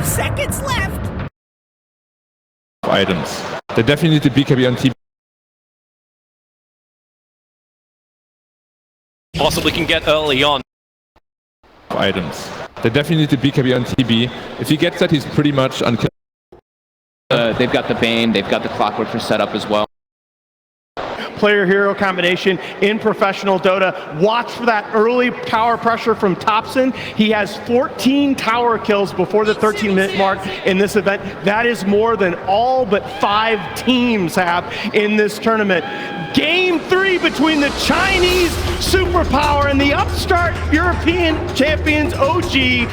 seconds left. Items. They definitely need the BKB on TB. Possibly can get early on. Items. They definitely need the BKB on TB. If he gets that, he's pretty much unkillable. They've got the Bane, they've got the Clockwork for setup as well. Player-hero combination in professional Dota. Watch for that early tower pressure from Topson. He has 14 tower kills before the 13-minute mark in this event. That is more than all but 5 teams have in this tournament. Game 3 between the Chinese superpower and the upstart European champions OG.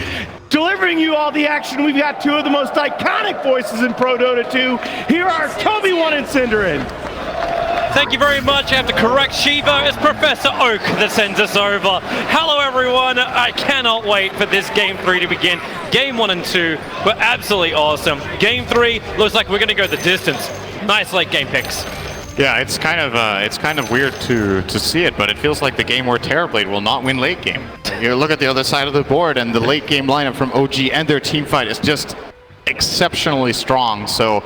Delivering you all the action, we've got 2 of the most iconic voices in Pro Dota 2. Here are Toby1 and Cinderin. Thank you very much. I have to correct Shiva. It's Professor Oak that sends us over. Hello, everyone. I cannot wait for this Game 3 to begin. Game 1 and 2 were absolutely awesome. Game 3 looks like we're going to go the distance. Nice late game picks. Yeah, it's kind of weird to see it, but it feels like the game where Terrorblade will not win late game. You look at the other side of the board, and the late game lineup from OG and their team fight is just exceptionally strong. So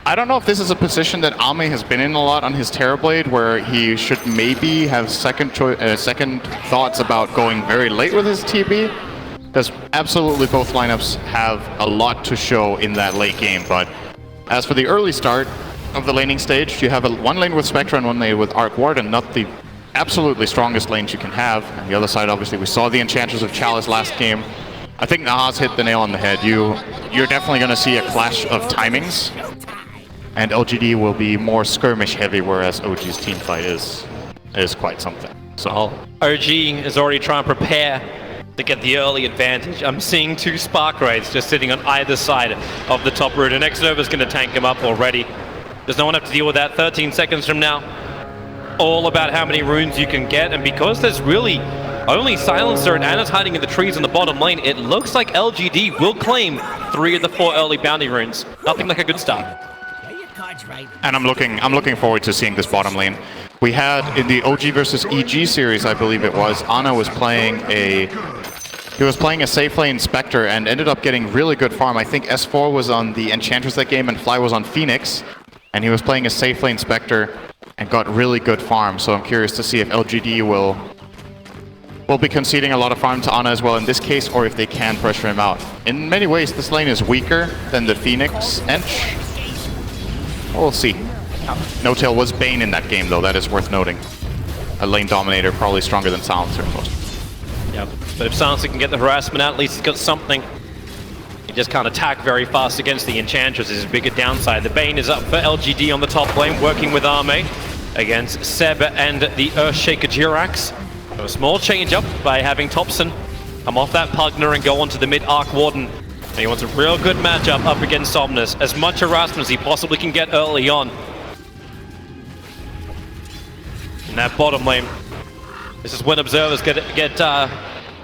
I don't know if this is a position that Ame has been in a lot on his Terrorblade, where he should maybe have second thoughts about going very late with his TB. Because absolutely both lineups have a lot to show in that late game. But as for the early start of the laning stage, you have one lane with Spectre and one lane with Arc Warden, not the absolutely strongest lanes you can have. And the other side, obviously, we saw the Enchantress of Chalice last game. I think Nahas hit the nail on the head. You're definitely going to see a clash of timings. And LGD will be more skirmish heavy, whereas OG's team fight is quite something. So OG is already trying to prepare to get the early advantage. I'm seeing 2 Spark Raids just sitting on either side of the top route, and X-Nova's going to tank him up already. Does no one have to deal with that 13 seconds from now? All about how many runes you can get, and because there's really only Silencer and Anna's hiding in the trees in the bottom lane, it looks like LGD will claim 3 of the 4 early bounty runes. Nothing like a good start. And I'm looking forward to seeing this bottom lane. We had in the OG versus EG series, I believe it was, Anna was playing a safe lane Spectre and ended up getting really good farm. I think S4 was on the Enchantress that game and Fly was on Phoenix, and he was playing a safe lane Spectre and got really good farm. So I'm curious to see if LGD will be conceding a lot of farm to Ana as well in this case, or if they can pressure him out. In many ways, this lane is weaker than the Phoenix Ench. We'll see. No-Tail was Bane in that game, though. That is worth noting. A lane dominator, probably stronger than Silencer most. Yeah, but if Silencer can get the harassment out, at least he's got something. He just can't attack very fast against the Enchantress is his bigger downside. The Bane is up for LGD on the top lane, working with Ame against Seb and the Earthshaker Jirax. So a small change up by having Topson come off that Pugner and go onto the mid Arc Warden. And he wants a real good matchup up against Somnus. As much harassment as he possibly can get early on. In that bottom lane. This is when observers get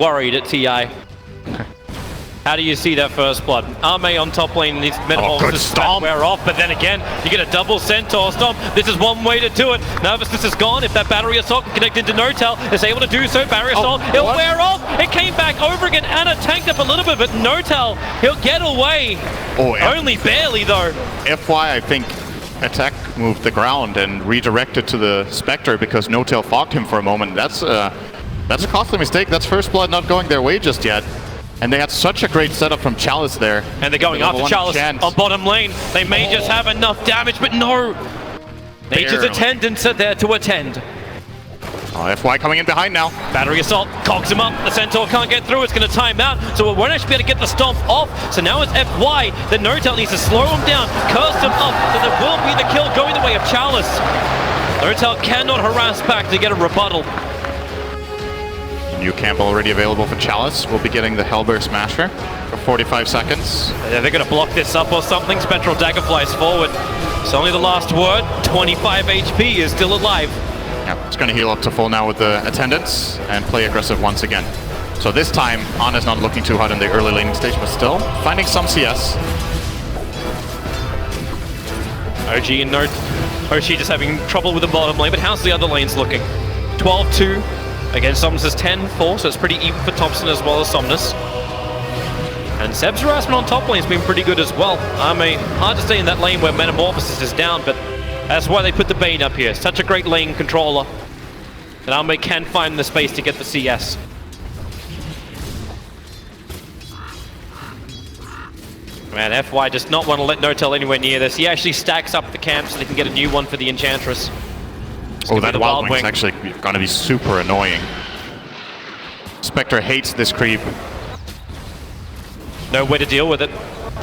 worried at TI. How do you see that first blood? Ame on top lane needs Metamorphosis to wear off, but then again, you get a double Centaur Stomp. This is one way to do it. Nervousness is gone. If that Battery Assault can connect into No-Tail, it's able to do so. Barrier Assault, it'll wear off. It came back over again. Anna tanked up a little bit, but No-Tail, he'll get away. Only barely, though. FY, I think Attack moved the ground and redirected to the Spectre because No-Tail fogged him for a moment. That's a costly mistake. That's first blood not going their way just yet. And they had such a great setup from Chalice there. And they're going after Chalice on bottom lane. They may just have enough damage, but no! Nature's attendants are there to attend. FY coming in behind now. Battery Assault cogs him up. The Centaur can't get through. It's going to time out. So it won't actually be able to get the stomp off. So now it's FY. The No-Tail needs to slow him down, curse him up. So there will be the kill going the way of Chalice. No-Tail cannot harass back to get a rebuttal. New camp already available for Chalice. We'll be getting the Hellbear Smasher for 45 seconds. They're going to block this up or something. Spectral Dagger flies forward. It's only the last word. 25 HP is still alive. Yeah, it's going to heal up to full now with the attendants and play aggressive once again. So this time, Ana's not looking too hot in the early laning stage, but still finding some CS. OG and OG just having trouble with the bottom lane, but how's the other lanes looking? 12-2 against Somnus is 10-4, so it's pretty even for Topson as well as Somnus. And Seb's harassment on top lane has been pretty good as well. I mean, hard to stay in that lane where Metamorphosis is down, but that's why they put the Bane up here. Such a great lane controller. And Ame can find the space to get the CS. Man, FY does not want to let Notel anywhere near this. He actually stacks up the camp so they can get a new one for the Enchantress. Oh, that Wild Wing's actually going to be super annoying. Spectre hates this creep. No way to deal with it.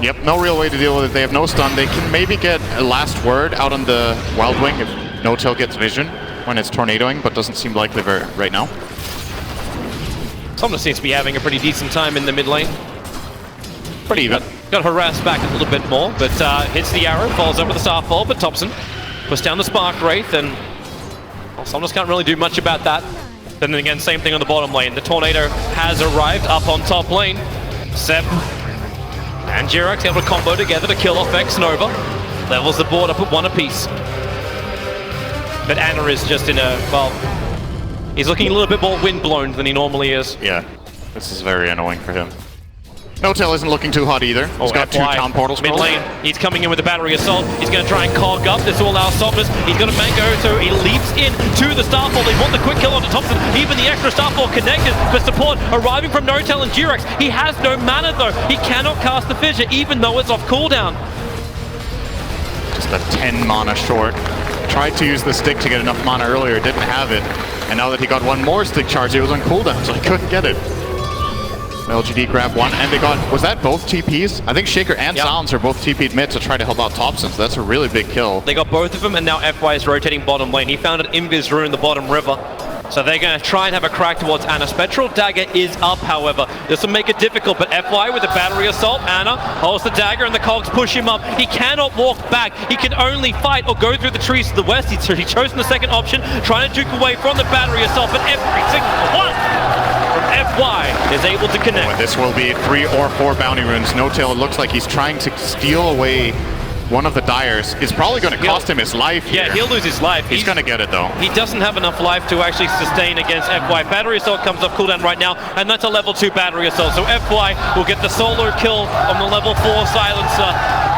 Yep, no real way to deal with it. They have no stun. They can maybe get a last word out on the Wild Wing if Notel gets vision when it's tornadoing, but doesn't seem likely right now. Somnus seems to be having a pretty decent time in the mid lane. Pretty even. Got harassed back a little bit more, but hits the arrow, falls over the Starfall, but Topson puts down the Spark Wraith, and well, Somnus can't really do much about that. Then again, same thing on the bottom lane. The Tornado has arrived up on top lane. Seb and Jirax able to combo together to kill off X-Nova. Levels the board up at 1 apiece. But Anna is just in a, well, he's looking a little bit more windblown than he normally is. Yeah, this is very annoying for him. Notel isn't looking too hot either. He's got 2 town portals. Mid lane, he's coming in with the battery assault. He's going to try and cog up. This will allow Somnus. He's got a mango, so he leaps in to the Starfall. They want the quick kill onto Topson. Even the extra Starfall connected for support arriving from Notel and Jirax. He has no mana though. He cannot cast the fissure even though it's off cooldown. Just a 10 mana short. Tried to use the stick to get enough mana earlier, didn't have it. And now that he got one more stick charge, it was on cooldown, so he couldn't get it. LGD grabbed one, and they got, was that both TPs? I think Shaker and Silence are both TP'd mid to try to help out Topson, so that's a really big kill. They got both of them, and now FY is rotating bottom lane. He found an Invis rune in the bottom river. So they're going to try and have a crack towards Anna. Spectral Dagger is up, however. This will make it difficult, but FY with the battery assault. Anna holds the dagger, and the cogs push him up. He cannot walk back. He can only fight or go through the trees to the west. He's chosen the second option, trying to juke away from the battery assault, but every single one from FY is able to connect. Oh, this will be 3 or 4 bounty runes. Notel looks like he's trying to steal away one of the Dyers. It's probably going to cost him his life here. Yeah, he'll lose his life. He's going to get it though. He doesn't have enough life to actually sustain against FY. Battery assault comes off cooldown right now, and that's a level 2 battery assault. So FY will get the solo kill on the level 4 silencer.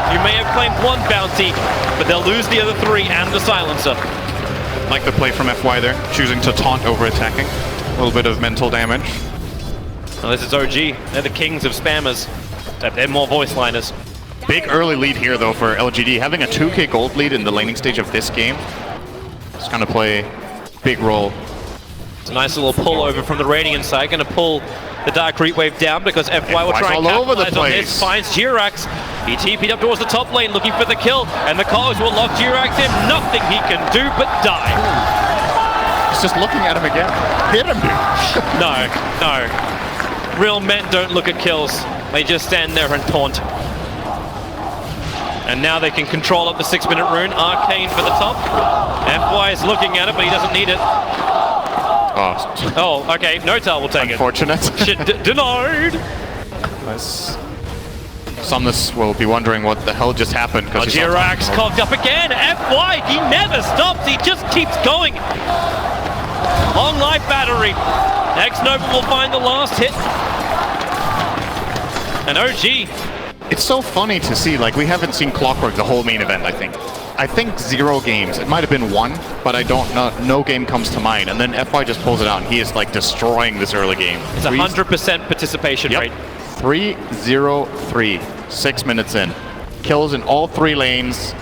You may have claimed 1 bounty, but they'll lose the other 3 and the silencer. Like the play from FY there, choosing to taunt over attacking. A little bit of mental damage. Well, this is OG. They're the kings of spammers. They're more voice liners. Big early lead here though for LGD. Having a 2k gold lead in the laning stage of this game, it's going to play a big role. It's a nice little pull over from the Radiant side. Going to pull the Dark Creep Wave down because FY will try and capitalize on this. Finds Jirax. He TP'd up towards the top lane looking for the kill, and the Cogs will lock Jirax in. Nothing he can do but die. He's just looking at him again. Hit him, dude. No. Real men don't look at kills. They just stand there and taunt. And now they can control up the 6-minute rune. Arcane for the top. FY is looking at it, but he doesn't need it. Oh, okay. Notel will take Unfortunate. it. Shit, denied. Somnus will be wondering what the hell just happened. Jirax cogged up again. FY, he never stops. He just keeps going. Long life battery. X-Nova will find the last hit. And OG. It's so funny to see, like, we haven't seen Clockwork the whole main event, I think. I think 0 games. It might have been 1, but I don't know. No game comes to mind. And then FY just pulls it out, and he is, like, destroying this early game. It's 100% participation rate. 3-0-3, 6 minutes in. Kills in all 3 lanes.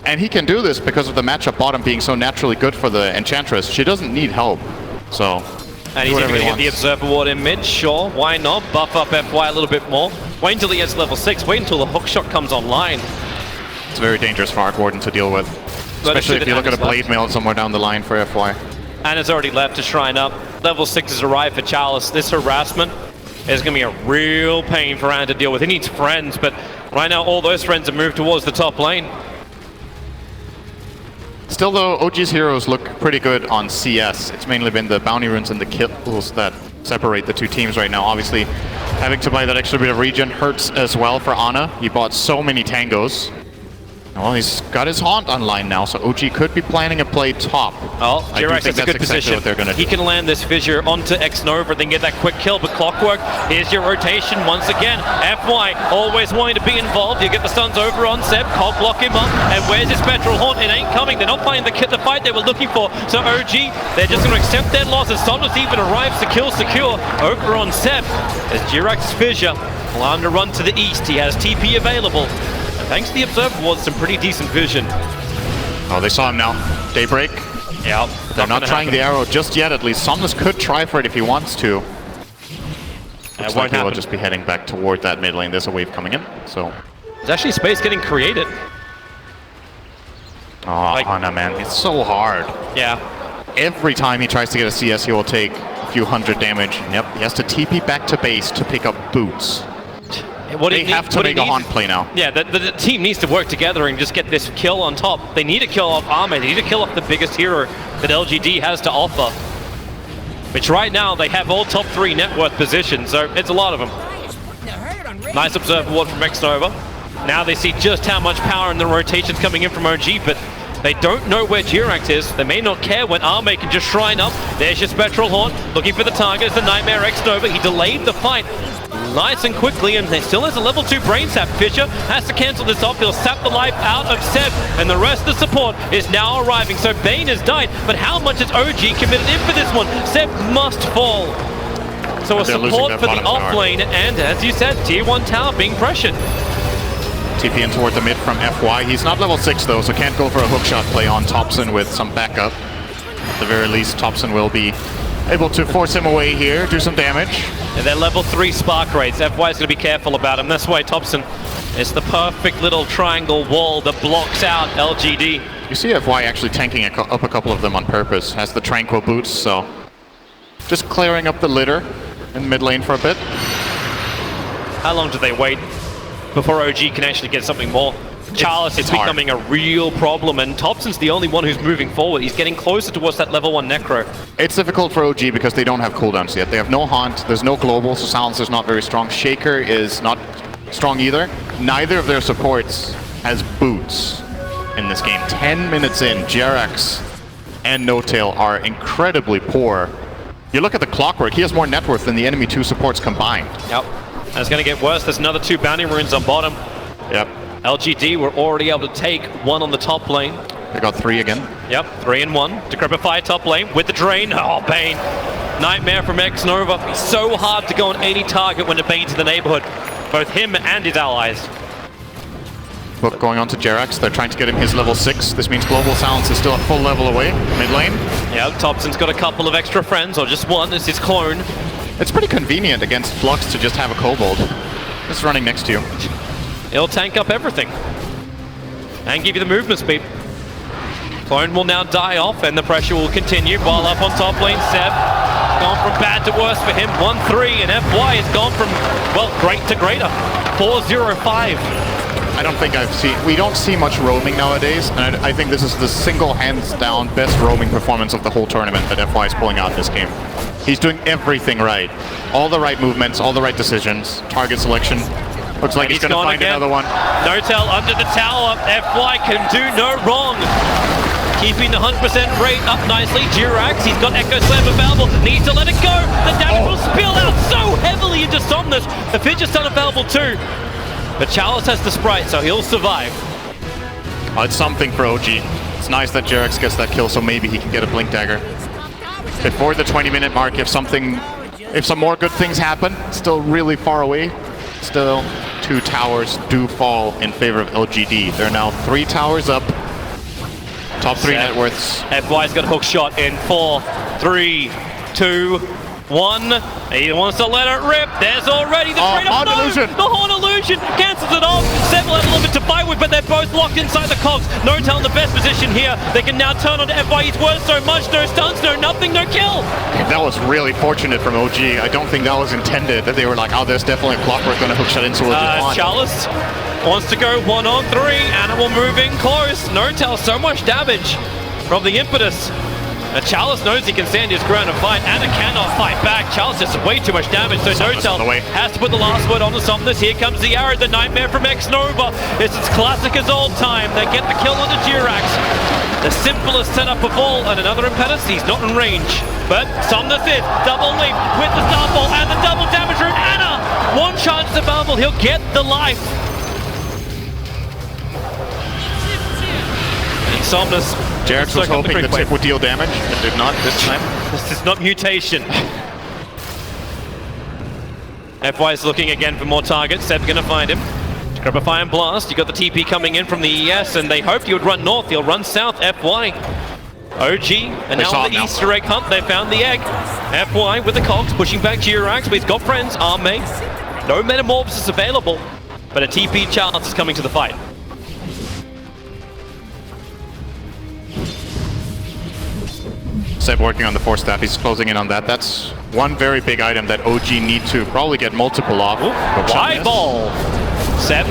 And he can do this because of the matchup bottom being so naturally good for the Enchantress. She doesn't need help, so... And he's even going to get the Observer Ward in mid, sure, why not? Buff up FY a little bit more. Wait until he gets level 6, wait until the hookshot comes online. It's very dangerous for Arc Warden to deal with. Especially if you look at a Blade Mail somewhere down the line for FY. Anna's already left to shrine up. Level 6 has arrived for Chalice. This harassment is going to be a real pain for Anna to deal with. He needs friends, but right now all those friends have moved towards the top lane. Still though, OG's heroes look pretty good on CS. It's mainly been the bounty runes and the kills that separate the 2 teams right now. Obviously, having to buy that extra bit of regen hurts as well for Anna. He bought so many tangos. Well, he's got his Haunt online now, so OG could be planning a play top. Oh, I do Jirax think has a good that's exactly position. what they're gonna He do. can land this Fissure onto X-Nova, then get that quick kill, but Clockwork, here's your rotation once again. FY always wanting to be involved. You get the stuns over on Seb, Cog block him up, and where's his Spectral Haunt? It ain't coming. They're not playing the fight they were looking for. So OG, they're just going to accept their losses. Somnus even arrives to kill secure over on Seb. As Jirax's Fissure allowed him to run to the east. He has TP available. And thanks to the Observer Ward, some pretty decent vision. Oh, they saw him now. Daybreak. Yeah, They're not trying the arrow just yet, at least. Somnus could try for it if he wants to. Looks like he will just be heading back toward that mid lane. There's a wave coming in, so... There's actually space getting created. Oh, Hana, man. It's so hard. Yeah. Every time he tries to get a CS, he will take a few hundred damage. Yep, he has to TP back to base to pick up boots. They have to make a Haunt play now. Yeah, the team needs to work together and just get this kill on top. They need to kill off Arme. They need to kill off the biggest hero that LGD has to offer. Which right now, they have all top 3 net worth positions, so it's a lot of them. Nice Observer Ward from X-Nova. Now they see just how much power in the rotations coming in from OG, but they don't know where Jirax is. They may not care when Arme can just shrine up. There's your Spectral Haunt, looking for the target. It's the Nightmare X-Nova. He delayed the fight nice and quickly, and there still has a level 2 Brain Sap. Fissure has to cancel this off. He'll sap the life out of Seb, and the rest of the support is now arriving. So Bane has died, but how much is OG committed in for this one? Seb must fall. So a support for the off lane, and as you said, tier 1 tower being pressured. TP in toward the mid from FY. He's not level 6 though, so can't go for a hookshot play on Topson with some backup. At the very least, Topson will be able to force him away here, do some damage. And they're level 3 spark rates. FY is going to be careful about him. That's why Topson is the perfect little triangle wall that blocks out LGD. You see FY actually tanking up a couple of them on purpose. Has the Tranquil boots, so just clearing up the litter in mid lane for a bit. How long do they wait before OG can actually get something more? Chalice is becoming a real problem, and Topson's the only one who's moving forward. He's getting closer towards that level 1 Necro. It's difficult for OG because they don't have cooldowns yet. They have no Haunt, there's no Global, so Silencer's not very strong. Shaker is not strong either. Neither of their supports has boots in this game. 10 minutes in, Jirax and No-Tail are incredibly poor. You look at the Clockwork, he has more net worth than the enemy 2 supports combined. Yep, and it's going to get worse. There's another 2 bounty runes on bottom. Yep. LGD were already able to take 1 on the top lane. They got 3 again. Yep, 3 and 1. Decrepify top lane with the drain. Oh, Bane. Nightmare from X-Nova. It's so hard to go on any target when the Bane's in the neighborhood. Both him and his allies. Look, going on to Jirax. They're trying to get him his level 6. This means Global Silence is still a full level away. Mid lane. Yeah, Topson's got a couple of extra friends, or just one. It's his clone. It's pretty convenient against Flux to just have a Kobold. Just running next to you. It'll tank up everything. And give you the movement speed. Clone will now die off, and the pressure will continue. While up on top lane, Seb. Gone from bad to worse for him. 1-3, and FY has gone from, well, great to greater. 4-0-5. I don't think we don't see much roaming nowadays, and I think this is the single hands down best roaming performance of the whole tournament that FY is pulling out in this game. He's doing everything right. All the right movements, all the right decisions, target selection. Looks like he's going to find another one. No-Tail under the tower. FY can do no wrong. Keeping the 100% rate up nicely. Jirax, he's got Echo Slam available. Needs to let it go. The damage will spill out so heavily into Somnus. The Fidget's still available too. But Chalice has the Sprite, so he'll survive. Oh, it's something for OG. It's nice that Jirax gets that kill, so maybe he can get a Blink Dagger. Before the 20-minute mark, if some more good things happen, still really far away, still 2 towers do fall in favor of LGD. They're now 3 towers up. Top 3 net worths. FY's got a hook shot in 4, 3, 2, 1. He wants to let it rip. There's already the Haunt Illusion. The Haunt Illusion cancels it off. Seb will have a little bit to fight with, but they're both locked inside the cogs. No-Tail in the best position here. They can now turn on to FY. He's worth so much. No stuns, no nothing, no kill. That was really fortunate from OG. I don't think that was intended. That they were like, oh, there's definitely a Clockwork going to hook shot into it. Chalice wants to go 1-on-3. Animal moving close. No-Tail, so much damage from the impetus. And Chalice knows he can stand his ground and fight. Anna cannot fight back. Chalice does way too much damage, so Notel has to put the last word on the Somnus. Here comes the arrow, the Nightmare from X-Nova. It's as classic as old time. They get the kill on the Jirax. The simplest setup of all, and another Impetus. He's not in range. But Somnus is double leap with the Starfall and the double damage route. Anna, one chance available. He'll get the life. And Somnus. Jirax was hoping the tip would deal damage, but did not this time. This is not mutation. FY is looking again for more targets. Seb's gonna find him. Grab a Fire and Blast. You got the TP coming in from the ES, and they hoped he would run north. He'll run south. FY. OG, and now on the Easter egg hunt, they found the egg. FY with the cogs, pushing back Jirax, but he's got friends. Arme. No Metamorphosis available, but a TP chance is coming to the fight. Seb working on the Force Staff, he's closing in on that. That's one very big item that OG need to probably get multiple of. Wide ball. Seb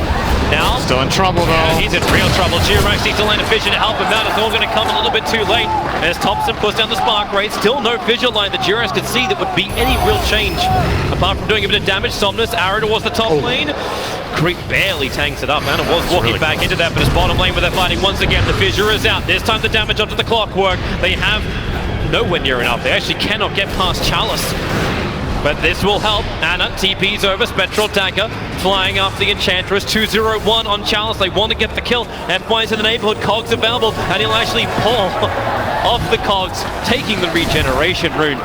now still in trouble though. Yeah, he's in real trouble. Jirax needs to land a vision to help him out. It's all going to come a little bit too late. As Topson puts down the spark rate, still no visual line that Jirax could see that would be any real change. Apart from doing a bit of damage, Somnus, arrow towards the top lane. Creep barely tanks it up. Anna was walking back into that, but his bottom lane where they're fighting once again. The fissure is out. This time the damage onto the clockwork. They have nowhere near enough. They actually cannot get past Chalice. But this will help. Anna TP's over. Spectral Dagger flying after the Enchantress. 2-0-1 on Chalice. They want to get the kill. FY's in the neighborhood. Cogs available. And he'll actually pull off the Cogs, taking the regeneration rune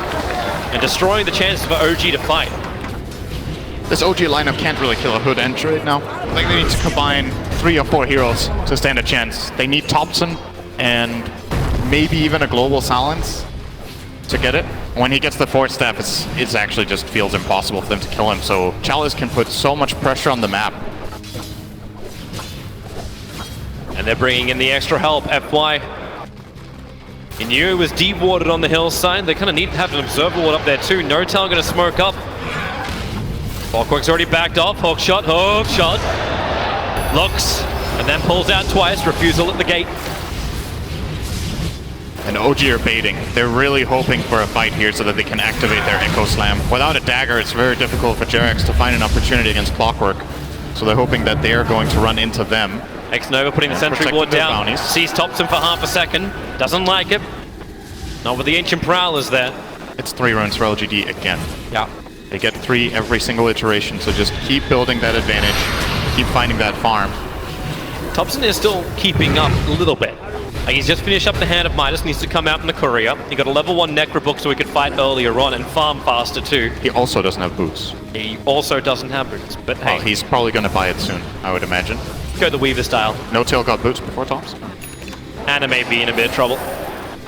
and destroying the chances for OG to fight. This OG lineup can't really kill a Hood and Druid now. I think they need to combine 3 or 4 heroes to stand a chance. They need Topson and maybe even a Global Silence to get it. When he gets the Force Staff, it actually just feels impossible for them to kill him. So Chalice can put so much pressure on the map. And they're bringing in the extra help. FY. Inu was de-warded on the hillside. They kind of need to have an Observer Ward up there too. Notel going to smoke up. Clockwork's already backed off. Hook shot. Looks, and then pulls out twice. Refusal at the gate. And OG are baiting. They're really hoping for a fight here so that they can activate their Echo Slam. Without a dagger, it's very difficult for Jirax to find an opportunity against Clockwork. So they're hoping that they are going to run into them. X-Nova putting the sentry ward down. Bounties. Sees Topson for half a second. Doesn't like it. Not with the Ancient Prowlers there. It's 3 runes for LGD again. Yeah. They get 3 every single iteration, so just keep building that advantage. Keep finding that farm. Topson is still keeping up a little bit. Like he's just finished up the Hand of Midas, needs to come out in the courier. He got a level 1 Necro book so he could fight earlier on and farm faster too. He also doesn't have boots. He also doesn't have boots, but hey. Well, he's probably going to buy it soon, I would imagine. Go the Weaver style. No Tail got boots before Topson. Anna may be in a bit of trouble.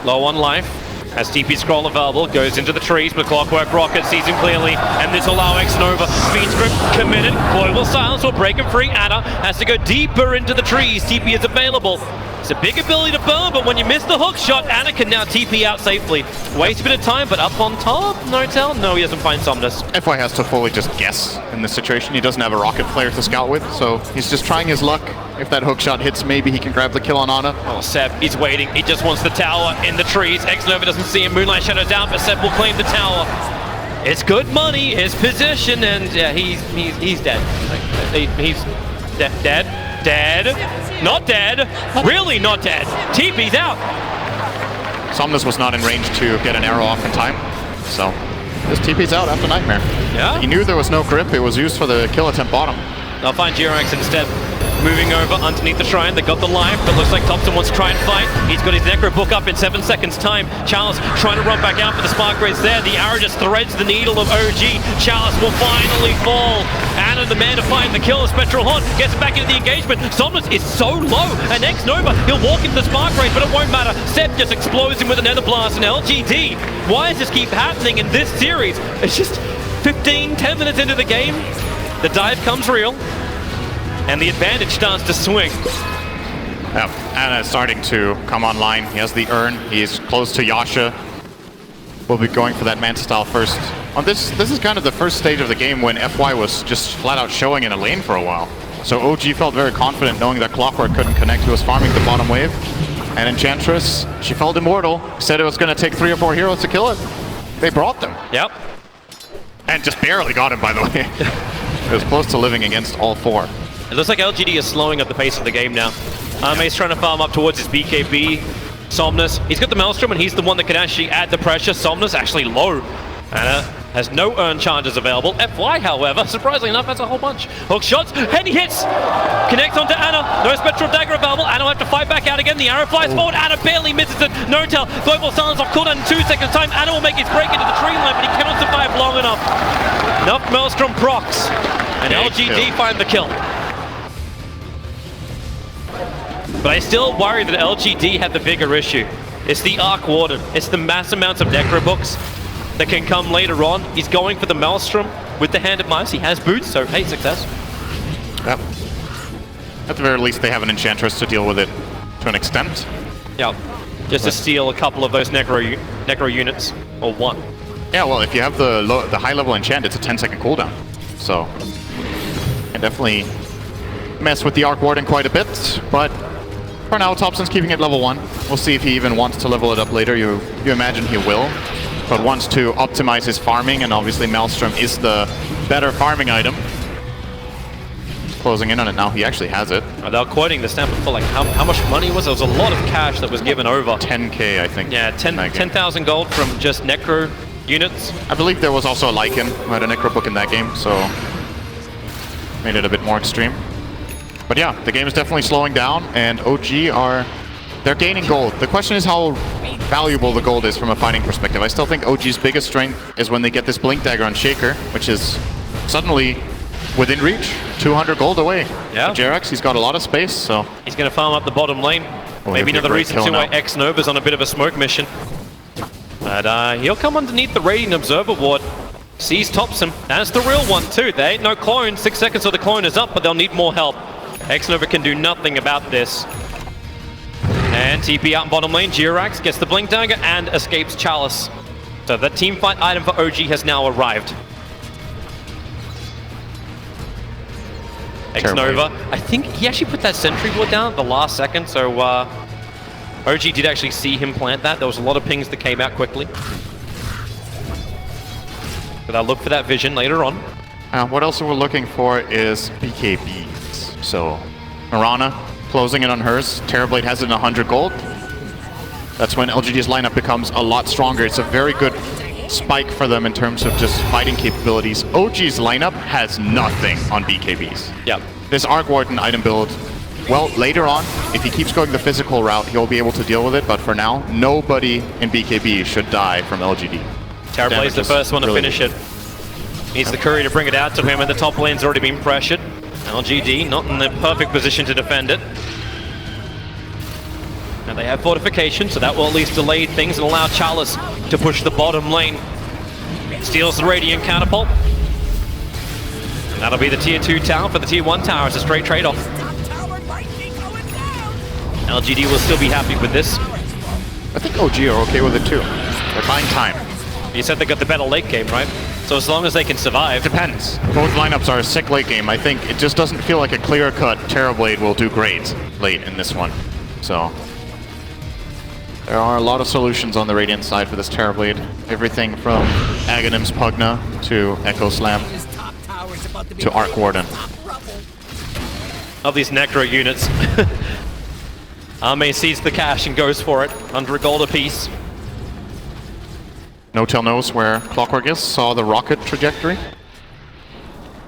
Low on life. As TP scroll available, goes into the trees, but Clockwork Rocket sees him clearly, and this will allow X-Nova. Speed script committed. Global Silence will break him free. Anna has to go deeper into the trees. TP is available. It's a big ability to burn, but when you miss the hook shot, Anna can now TP out safely. Waste a bit of time, but up on top, Notel? No, he doesn't find Somnus. FY has to fully just guess in this situation. He doesn't have a rocket flare to scout with, so he's just trying his luck. If that hook shot hits, maybe he can grab the kill on Anna. Oh, Seb, he's waiting. He just wants the tower in the trees. X-Nova doesn't see him. Moonlight Shadow down, but Seb will claim the tower. It's good money, his position, and yeah, he's dead. Like, he's dead. Not dead. Really not dead. TP's out. Somnus was not in range to get an arrow off in time, so this TP's out after Nightmare. Yeah? He knew there was no grip. It was used for the kill attempt bottom. They'll find Jirax instead. Moving over underneath the shrine, they got the life, but looks like Topson wants to try and fight. He's got his Necro book up in 7 seconds time. Chalice trying to run back out, but the spark rate's there. The arrow just threads the needle of OG. Chalice will finally fall. Anna, the man to find the kill of Spectral Haunt, gets back into the engagement. Somnus is so low, and X-Nova, he'll walk into the spark rate, but it won't matter. Seb just explodes him with a Nether Blast, and LGD. Why does this keep happening in this series? It's just 10 minutes into the game. The dive comes real. And the advantage starts to swing. Yeah, Anna is starting to come online. He has the urn. He's close to Yasha. We'll be going for that Manta style first. On this is kind of the first stage of the game when FY was just flat out showing in a lane for a while. So OG felt very confident knowing that Clockwork couldn't connect. He was farming the bottom wave. And Enchantress, she felt immortal. Said it was going to take 3 or 4 heroes to kill it. They brought them. Yep. And just barely got him, by the way. It was close to living against all 4. It looks like LGD is slowing up the pace of the game now. Arme's trying to farm up towards his BKB. Somnus, he's got the Maelstrom and he's the one that can actually add the pressure. Somnus actually low. Ana has no urn charges available. FY, however, surprisingly enough, has a whole bunch. Hook shots, and he hits! Connects onto Ana. No Spectral Dagger available. Ana will have to fight back out again. The arrow flies forward. Ana barely misses it. No tell. Global Silence off cooldown in 2 seconds time. Ana will make his break into the tree line, but he cannot survive long enough. Enough Maelstrom procs. And LGD find the kill. But I still worry that LGD had the bigger issue. It's the Arc Warden. It's the mass amounts of Necro books that can come later on. He's going for the Maelstrom with the Hand of Mice. He has boots, so hey, success. Yep. At the very least, they have an Enchantress to deal with it to an extent. Yeah, just to steal a couple of those Necro units, or one. Yeah, well, if you have the high-level enchant, it's a 10-second cooldown. So, and definitely mess with the Arc Warden quite a bit, but for now, Topson's keeping it level 1. We'll see if he even wants to level it up later. You imagine he will, but wants to optimize his farming, and obviously Maelstrom is the better farming item. Closing in on it now, he actually has it. They're quoting the stamp for like how much money was it? It was a lot of cash that was given over. 10k, I think. Yeah, 10,000 gold from just Necro units. I believe there was also a Lycan who had a Necro book in that game, so made it a bit more extreme. But yeah, the game is definitely slowing down, and OG they're gaining gold. The question is how valuable the gold is from a fighting perspective. I still think OG's biggest strength is when they get this Blink Dagger on Shaker, which is suddenly within reach, 200 gold away. Yeah. Jerax, he's got a lot of space, so he's going to farm up the bottom lane. Maybe another reason to why X-Nova's on a bit of a smoke mission. But he'll come underneath the Radiant Observer Ward. Sees Topson. That's the real one too. There ain't no clone. 6 seconds till the clone is up, but they'll need more help. X-Nova can do nothing about this. And TP out in bottom lane. Jirax gets the Blink Dagger and escapes Chalice. So the team fight item for OG has now arrived. X-Nova, I think he actually put that sentry ward down at the last second, so OG did actually see him plant that. There was a lot of pings that came out quickly. So they'll look for that vision later on. What else we're looking for is BKBs. So Mirana closing in on hers. Terrorblade has it in 100 gold. That's when LGD's lineup becomes a lot stronger. It's a very good spike for them in terms of just fighting capabilities. OG's lineup has nothing on BKBs. Yeah. This Arc Warden item build, well, later on, if he keeps going the physical route, he'll be able to deal with it, but for now, nobody in BKB should die from LGD. Terrorblade's the first one to finish it. Needs the courier to bring it out to him, and the top lane's already been pressured. LGD not in the perfect position to defend it. Now they have fortification, so that will at least delay things and allow Chalice to push the bottom lane. Steals the Radiant Catapult. That'll be the tier 2 tower for the tier 1 tower. It's a straight trade-off. LGD will still be happy with this. I think OG are okay with it too. They're buying time. You said they got the better late game, right? So as long as they can survive. Depends. Both lineups are a sick late game. I think it just doesn't feel like a clear-cut Terrorblade will do great late in this one. So there are a lot of solutions on the Radiant side for this Terrorblade. Everything from Aghanim's Pugna to Echo Slam to Arc Warden. Of these Necro units. Arme sees the cash and goes for it. 100 gold apiece. No Tell knows where Clockwork is, saw the rocket trajectory.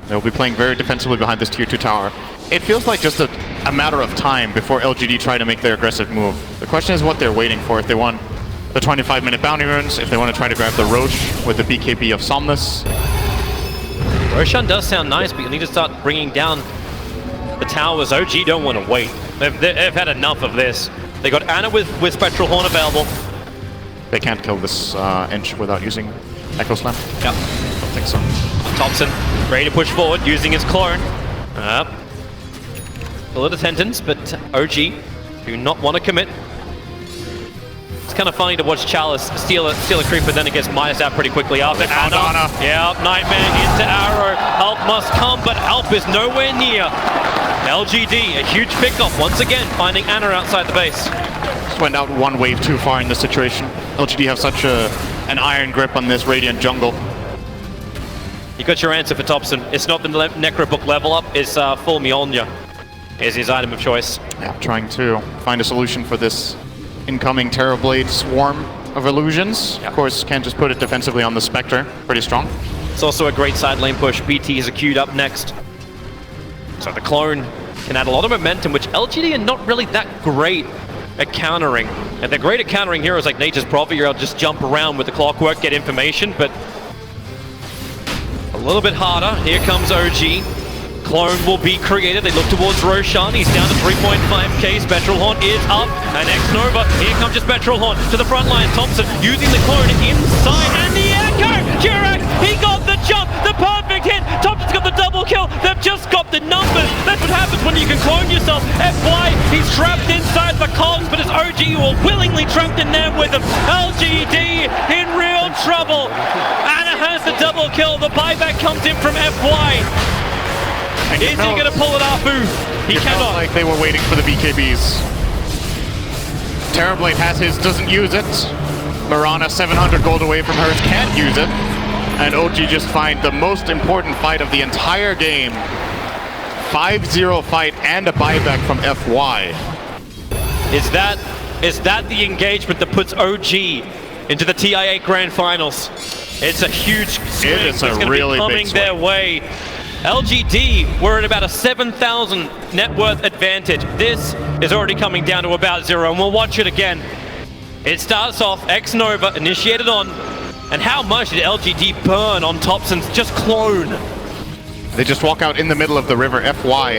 They'll be playing very defensively behind this tier 2 tower. It feels like just a matter of time before LGD try to make their aggressive move. The question is what they're waiting for. If they want the 25-minute bounty runs, if they want to try to grab the Roche with the BKB of Somnus. Roshan does sound nice, but you need to start bringing down the towers. OG don't want to wait. They've had enough of this. They got Ana with Spectral Horn available. They can't kill this Inch without using Echo Slam? Yep. Don't think so. Topson ready to push forward using his clone. A little attendance, but OG do not want to commit. It's kind of funny to watch Chalice steal a creep, but then it gets minus out pretty quickly after Ana. Yeah, Nightmare into Arrow. Help must come, but help is nowhere near. LGD, a huge pickoff once again, finding Ana outside the base. Just went out one wave too far in this situation. LGD have such an iron grip on this Radiant jungle. You got your answer for Topson. It's not the Necrobook level up, it's full Mjolnir is his item of choice. Yeah, trying to find a solution for this incoming Terrorblade swarm of illusions. Of course, can't just put it defensively on the Spectre. Pretty strong. It's also a great side lane push. BT is queued up next. So the clone can add a lot of momentum, which LGD are not really that great at countering. And they're great at countering heroes like Nature's Prophet. You're able to just jump around with the clockwork, get information, but a little bit harder. Here comes OG. Clone will be created. They look towards Roshan. He's down to 3.5k. Spectral Horn is up. And X-Nova. Here comes your Spectral Horn to the front line. Topson using the clone inside. And the echo! Jirac, he got the jump. The perfect hit. Topson's got the double kill. They've just got the numbers. That's what happens when you can clone yourself. FY, he's trapped inside the cogs, but it's OG who are willingly trapped in there with him. LGD in real trouble. Anna has the double kill. The buyback comes in from FY. Is he going to pull it off? He cannot. Like they were waiting for the BKBs. Terrorblade has his, doesn't use it. Mirana 700 gold away from hers, can't use it. And OG just find the most important fight of the entire game. 5-0 fight and a buyback from FY. Is that the engagement that puts OG into the TI8 Grand Finals? It's a huge swing. It is a gonna really be coming big swing. their way. LGD were at about a 7,000 net worth advantage. This is already coming down to about 0, and we'll watch it again. It starts off, X-Nova initiated on, and how much did LGD burn on Topson's just clone? They just walk out in the middle of the river. FY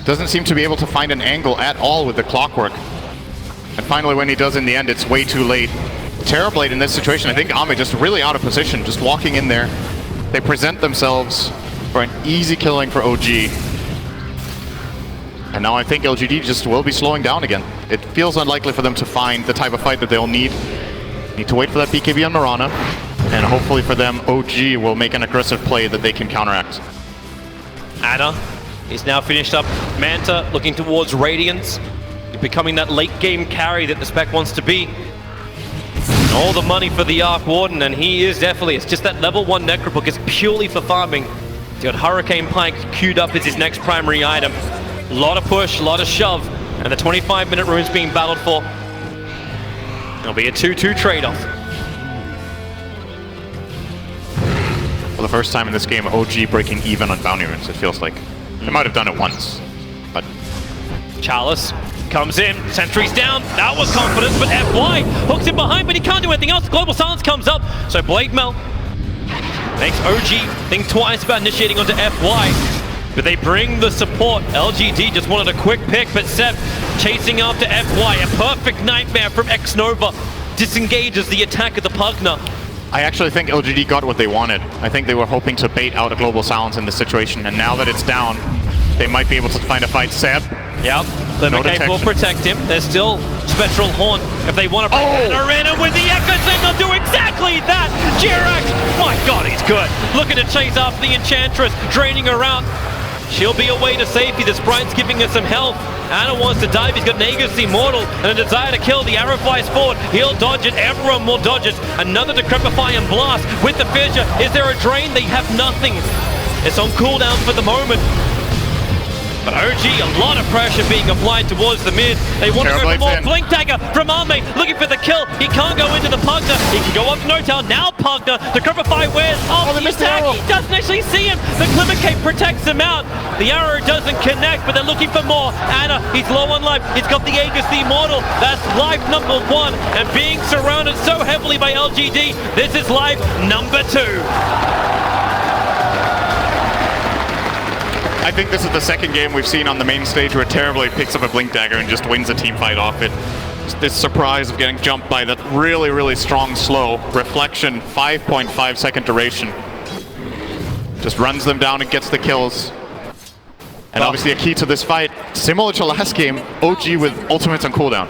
doesn't seem to be able to find an angle at all with the clockwork. And finally, when he does in the end, it's way too late. Terrorblade in this situation, I think Ame just really out of position, just walking in there. They present themselves for an easy killing for OG. And now I think LGD just will be slowing down again. It feels unlikely for them to find the type of fight that they'll need. Need to wait for that BKB on Mirana. And hopefully for them, OG will make an aggressive play that they can counteract. Anna is now finished up. Manta looking towards Radiance. Becoming that late game carry that the spec wants to be. And all the money for the Arc Warden, and he is definitely, it's just that level 1 Necrobook is purely for farming. He's got Hurricane Pike queued up as his next primary item. A lot of push, a lot of shove, and the 25-minute rune's being battled for. It'll be a 2-2 trade-off. For the first time in this game, OG breaking even on bounty runes, it feels like. They might have done it once, but... Chalice comes in, sentry's down, that was confidence, but FY hooks him behind, but he can't do anything else. Global Silence comes up, so Blade Melt makes OG think twice about initiating onto FY, but they bring the support. LGD just wanted a quick pick, but Seb chasing after FY, a perfect nightmare from X-Nova, disengages the attack of the Pugna. I actually think LGD got what they wanted. I think they were hoping to bait out a Global Silence in this situation, and now that it's down, they might be able to find a fight. Seb. Yep, Limit will protect him. There's still Spectral Horn if they want to bring Arena with the Echo Thing. They'll do exactly that. Jirac, my god, he's good. Looking to chase after the Enchantress, draining her out. She'll be away to safety. The Sprite's giving her some health. Anna wants to dive. He's got Nagus Immortal and a desire to kill. The arrow flies forward. He'll dodge it. Everyone will dodge it. Another Decrepify and Blast with the Fissure. Is there a drain? They have nothing. It's on cooldown for the moment. But OG, a lot of pressure being applied towards the mid. They want to go for more. Blink Dagger from Ame, looking for the kill. He can't go into the Pugna. He can go up to No-Town. Now Pugna, the Decrepify wears off the attack. He doesn't actually see him. The Glimmer Cape protects him out. The arrow doesn't connect, but they're looking for more. Anna, he's low on life. He's got the Aegis, the Immortal. That's life number 1. And being surrounded so heavily by LGD, this is life number 2. I think this is the second game we've seen on the main stage where Terrorblade picks up a Blink Dagger and just wins a team fight off it. Just this surprise of getting jumped by that really, really strong slow. Reflection, 5.5 second duration. Just runs them down and gets the kills. And obviously a key to this fight, similar to last game, OG with ultimates on cooldown.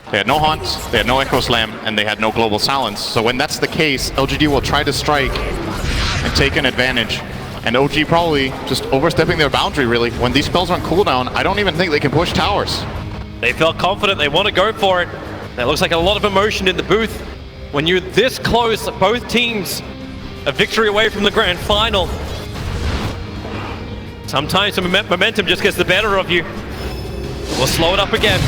They had no Haunts, they had no Echo Slam, and they had no Global Silence. So when that's the case, LGD will try to strike and take an advantage. And OG probably just overstepping their boundary, really. When these spells are on cooldown, I don't even think they can push towers. They felt confident, they want to go for it. There looks like a lot of emotion in the booth. When you're this close, both teams a victory away from the grand final. Sometimes the momentum just gets the better of you. We'll slow it up again.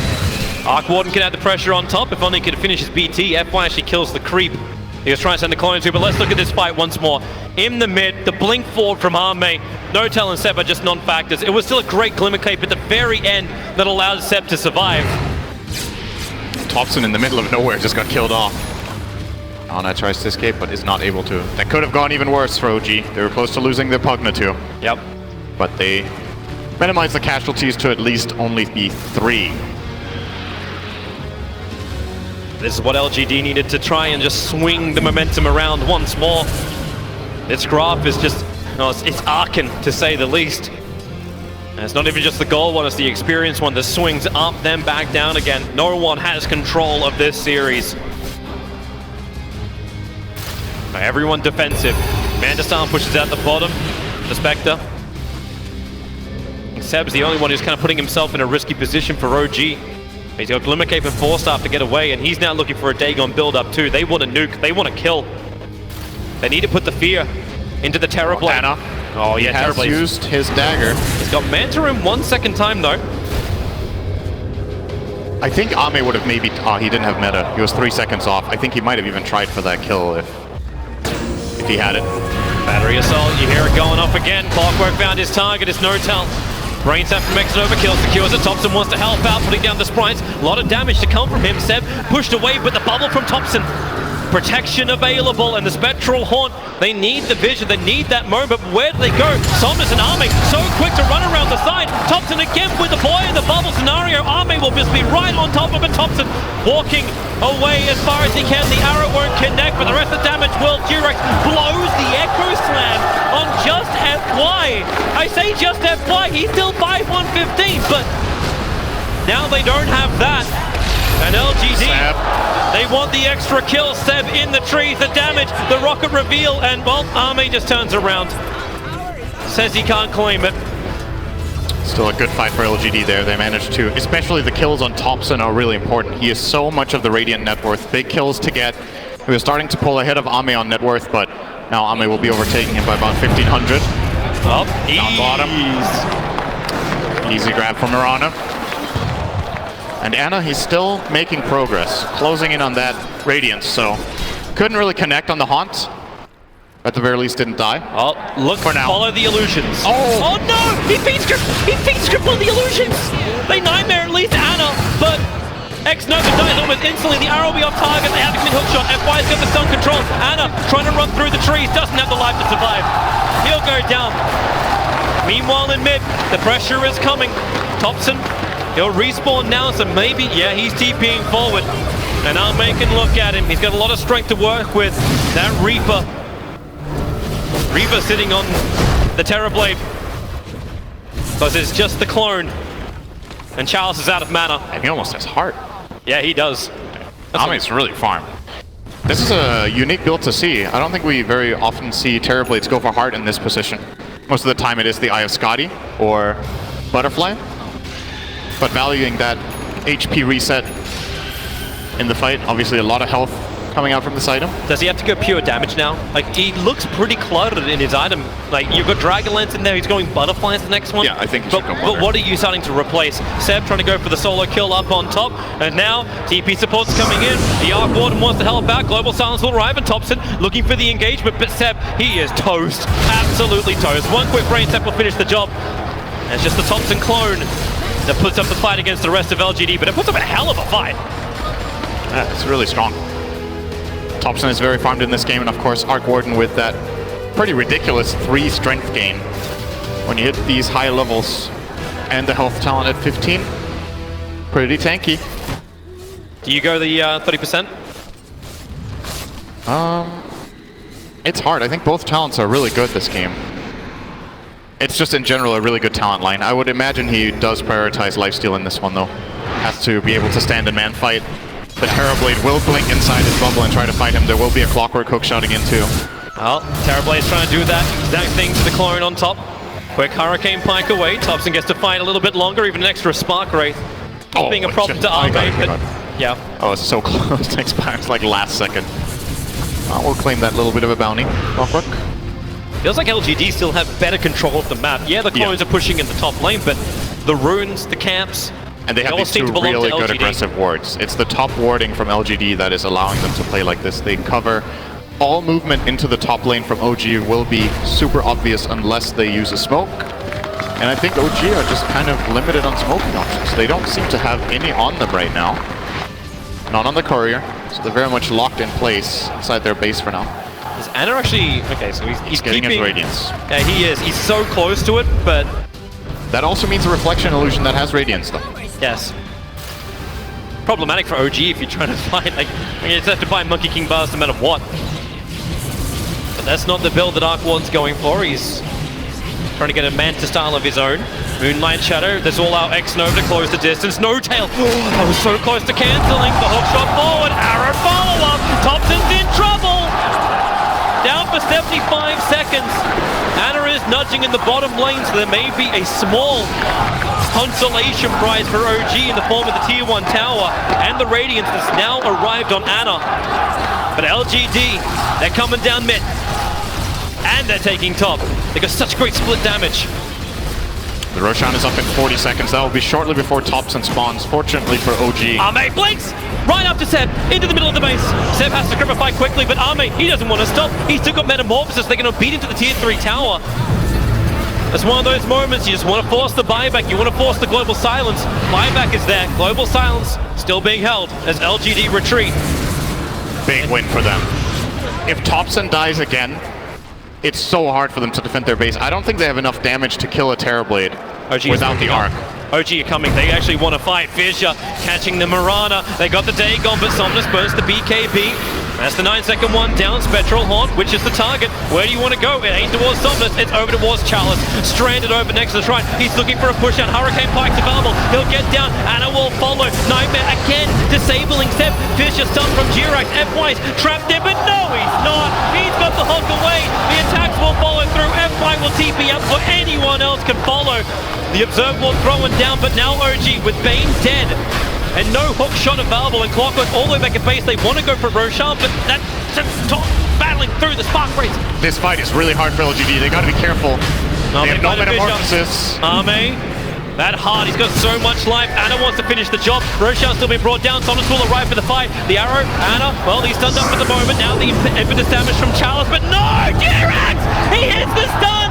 Arc Warden can add the pressure on top. If only he could finish his BT. FY actually kills the creep he was trying to send the clone to, but let's look at this fight once more. In the mid, the blink forward from Arme. No Tell and Seb are just non-factors. It was still a great glimmer cape at the very end that allowed Seb to survive. Topson in the middle of nowhere just got killed off. Ana tries to escape, but is not able to. That could have gone even worse for OG. They were close to losing their Pugna too. Yep. But they minimized the casualties to at least only be 3. This is what LGD needed to try and just swing the momentum around once more. This graph is just, it's arcing to say the least. And it's not even just the goal one, it's the experience one that swings up, then back down again. No one has control of this series. Everyone defensive. Mandestan pushes out the bottom. The Spectre. And Seb's the only one who's kind of putting himself in a risky position for OG. He's got Glimmer Cape and Force Staff to get away, and he's now looking for a Dagon build-up too. They want to nuke, they want to kill. They need to put the fear into the Terrorblade. Ana. Oh yeah, Terrorblade. He has used his dagger. He's got Manta in 1 second time though. I think Ame would have maybe, he didn't have meta. He was 3 seconds off. I think he might have even tried for that kill if he had it. Battery Assault, you hear it going off again. Clockwork found his target, it's No Tell. Brain Sap from Exit overkill, secures it. Topson wants to help out, putting down the sprites. A lot of damage to come from him. Seb pushed away, but the bubble from Topson. Protection available, and the Spectral Haunt, they need the vision, they need that moment, but where do they go? Somnus and Arme so quick to run around the side. Topson again with the boy in the bubble scenario. Arme will just be right on top of it. Topson walking away as far as he can. The arrow won't connect, but the rest of the damage will. Durex blows the Echo Slam on just FY. I say just FY, he's still 5-1-15, but now they don't have that. And LGD, they want the extra kill. Seb in the trees, the damage, the rocket reveal, and well, Arme just turns around. Says he can't claim it. Still a good fight for LGD there. They managed to, especially the kills on Topson are really important. He is so much of the Radiant net worth. Big kills to get. He was starting to pull ahead of Ame on net worth, but now Ame will be overtaking him by about 1,500. Oh, down bottom. Easy grab from Mirana. And Ana, he's still making progress, closing in on that Radiance, so couldn't really connect on the Haunt. At the very least, didn't die. Oh, look, for now. Follow the illusions. Oh no! He feed script on the illusions! They nightmare at least Ana, but X-Nova dies almost instantly. The arrow will be off target. They have the hook shot. FY's got the stun control. Ana trying to run through the trees, doesn't have the life to survive. He'll go down. Meanwhile in mid, the pressure is coming. Topson, he'll respawn now, so maybe, yeah, he's TPing forward. And Arme can look at him. He's got a lot of strength to work with. That Reaper sitting on the Terrorblade. Because it's just the clone. And Charles is out of mana. And he almost has heart. Yeah, he does. Ame's really farmed. This is a unique build to see. I don't think we very often see Terrorblades go for heart in this position. Most of the time it is the Eye of Scotty or Butterfly. But valuing that HP reset in the fight, obviously a lot of health coming out from this item. Does he have to go pure damage now? Like, he looks pretty cluttered in his item. Like, you've got Dragonlance in there, he's going Butterflies the next one. Yeah, I think he should go But what are you starting to replace? Seb trying to go for the solo kill up on top, and now TP support's coming in. The Arc Warden wants to help out. Global Silence will arrive, and Topson looking for the engagement, but Seb, he is toast. Absolutely toast. One quick brain tap will finish the job. And it's just the Topson clone that puts up the fight against the rest of LGD, but it puts up a hell of a fight. Yeah, it's really strong. Topson is very farmed in this game, and of course Arc Warden with that pretty ridiculous 3 strength gain. When you hit these high levels and the health talent at 15, pretty tanky. Do you go the 30%? It's hard. I think both talents are really good this game. It's just in general a really good talent line. I would imagine he does prioritize lifesteal in this one though. Has to be able to stand and man fight. The Terrorblade will blink inside his bubble and try to fight him. There will be a Clockwork hook shotting in too. Well, Terrorblade's trying to do that exact thing to the clone on top. Quick Hurricane Pike away. Topson gets to fight a little bit longer, even an extra Spark Wraith. being a problem to Arme, but yeah. Oh, it's so close. It expires like last second. We'll claim that little bit of a bounty. Clockwork. Feels like LGD still have better control of the map. Yeah, the clones are pushing in the top lane, but the runes, the camps, and they have all these seem two to belong really to good LGD. aggressive wards. It's the top warding from LGD that is allowing them to play like this. They cover all movement into the top lane from OG will be super obvious unless they use a smoke. And I think OG are just kind of limited on smoking options. They don't seem to have any on them right now. Not on the courier, so they're very much locked in place inside their base for now. Is Ana actually... Okay, so he's getting keeping... his Radiance. Yeah, he is. He's so close to it, but... That also means a reflection illusion that has Radiance though. Yes. Problematic for OG if you're trying to fight. Like, you just have to buy Monkey King bars no matter what. But that's not the build that Arc Warden's going for. He's trying to get a Manta style of his own. Moonlight Shadow, there's all our X-Nova to close the distance. No tail. I was so close to cancelling. The hook shot forward. Arrow follow-up. Topson's in trouble. Down for 75 seconds. Ana is nudging in the bottom lane, so there may be a small consolation prize for OG in the form of the tier 1 tower and the Radiance that's now arrived on Ana. But LGD, they're coming down mid. And they're taking top. They got such great split damage. The Roshan is up in 40 seconds. That will be shortly before Topson spawns, fortunately for OG. Arme blinks! Right up to Seb, into the middle of the base. Seb has to grip a fight quickly, but Arme, he doesn't want to stop. He's still got Metamorphosis. They're going to beat into the tier 3 tower. It's one of those moments you just want to force the buyback. You want to force the global silence. Buyback is there. Global silence still being held as LGD retreat. Big win for them. If Topson dies again, it's so hard for them to defend their base. I don't think they have enough damage to kill a Terrorblade without the Arc. OG are coming. They actually want to fight. Fissure catching the Mirana. They got the Dagon, but Somnus burns the BKB. That's the 9-second one down. Spectral Haunt, which is the target. Where do you want to go? It ain't towards Somnus. It's over towards Chalice. Stranded over next to the shrine. He's looking for a push out. Hurricane Pike's available. He'll get down. Ana will follow. Nightmare again. Disabling Seb. Fissure stunned from Jirax. F-Wise trapped in, but no, he's not. He's got the hook away. The attacks will follow through. F-Wise will TP up for anyone else can follow. The Observe Ward throwing down, but now OG with Bane dead. And no hook shot available, and Clockwork all the way back at base. They want to go for Roshan, but that's battling through the spark rates. This fight is really hard for LGD. They got to be careful. They have no Metamorphosis. Arme, that hard. He's got so much life. Ana wants to finish the job. Roshan's still being brought down. Somnus will arrive for the fight. The arrow, Ana, well, he's stunned up for the moment. Now the impetus damage from Chalice, but no! Jirax! He hits the stun!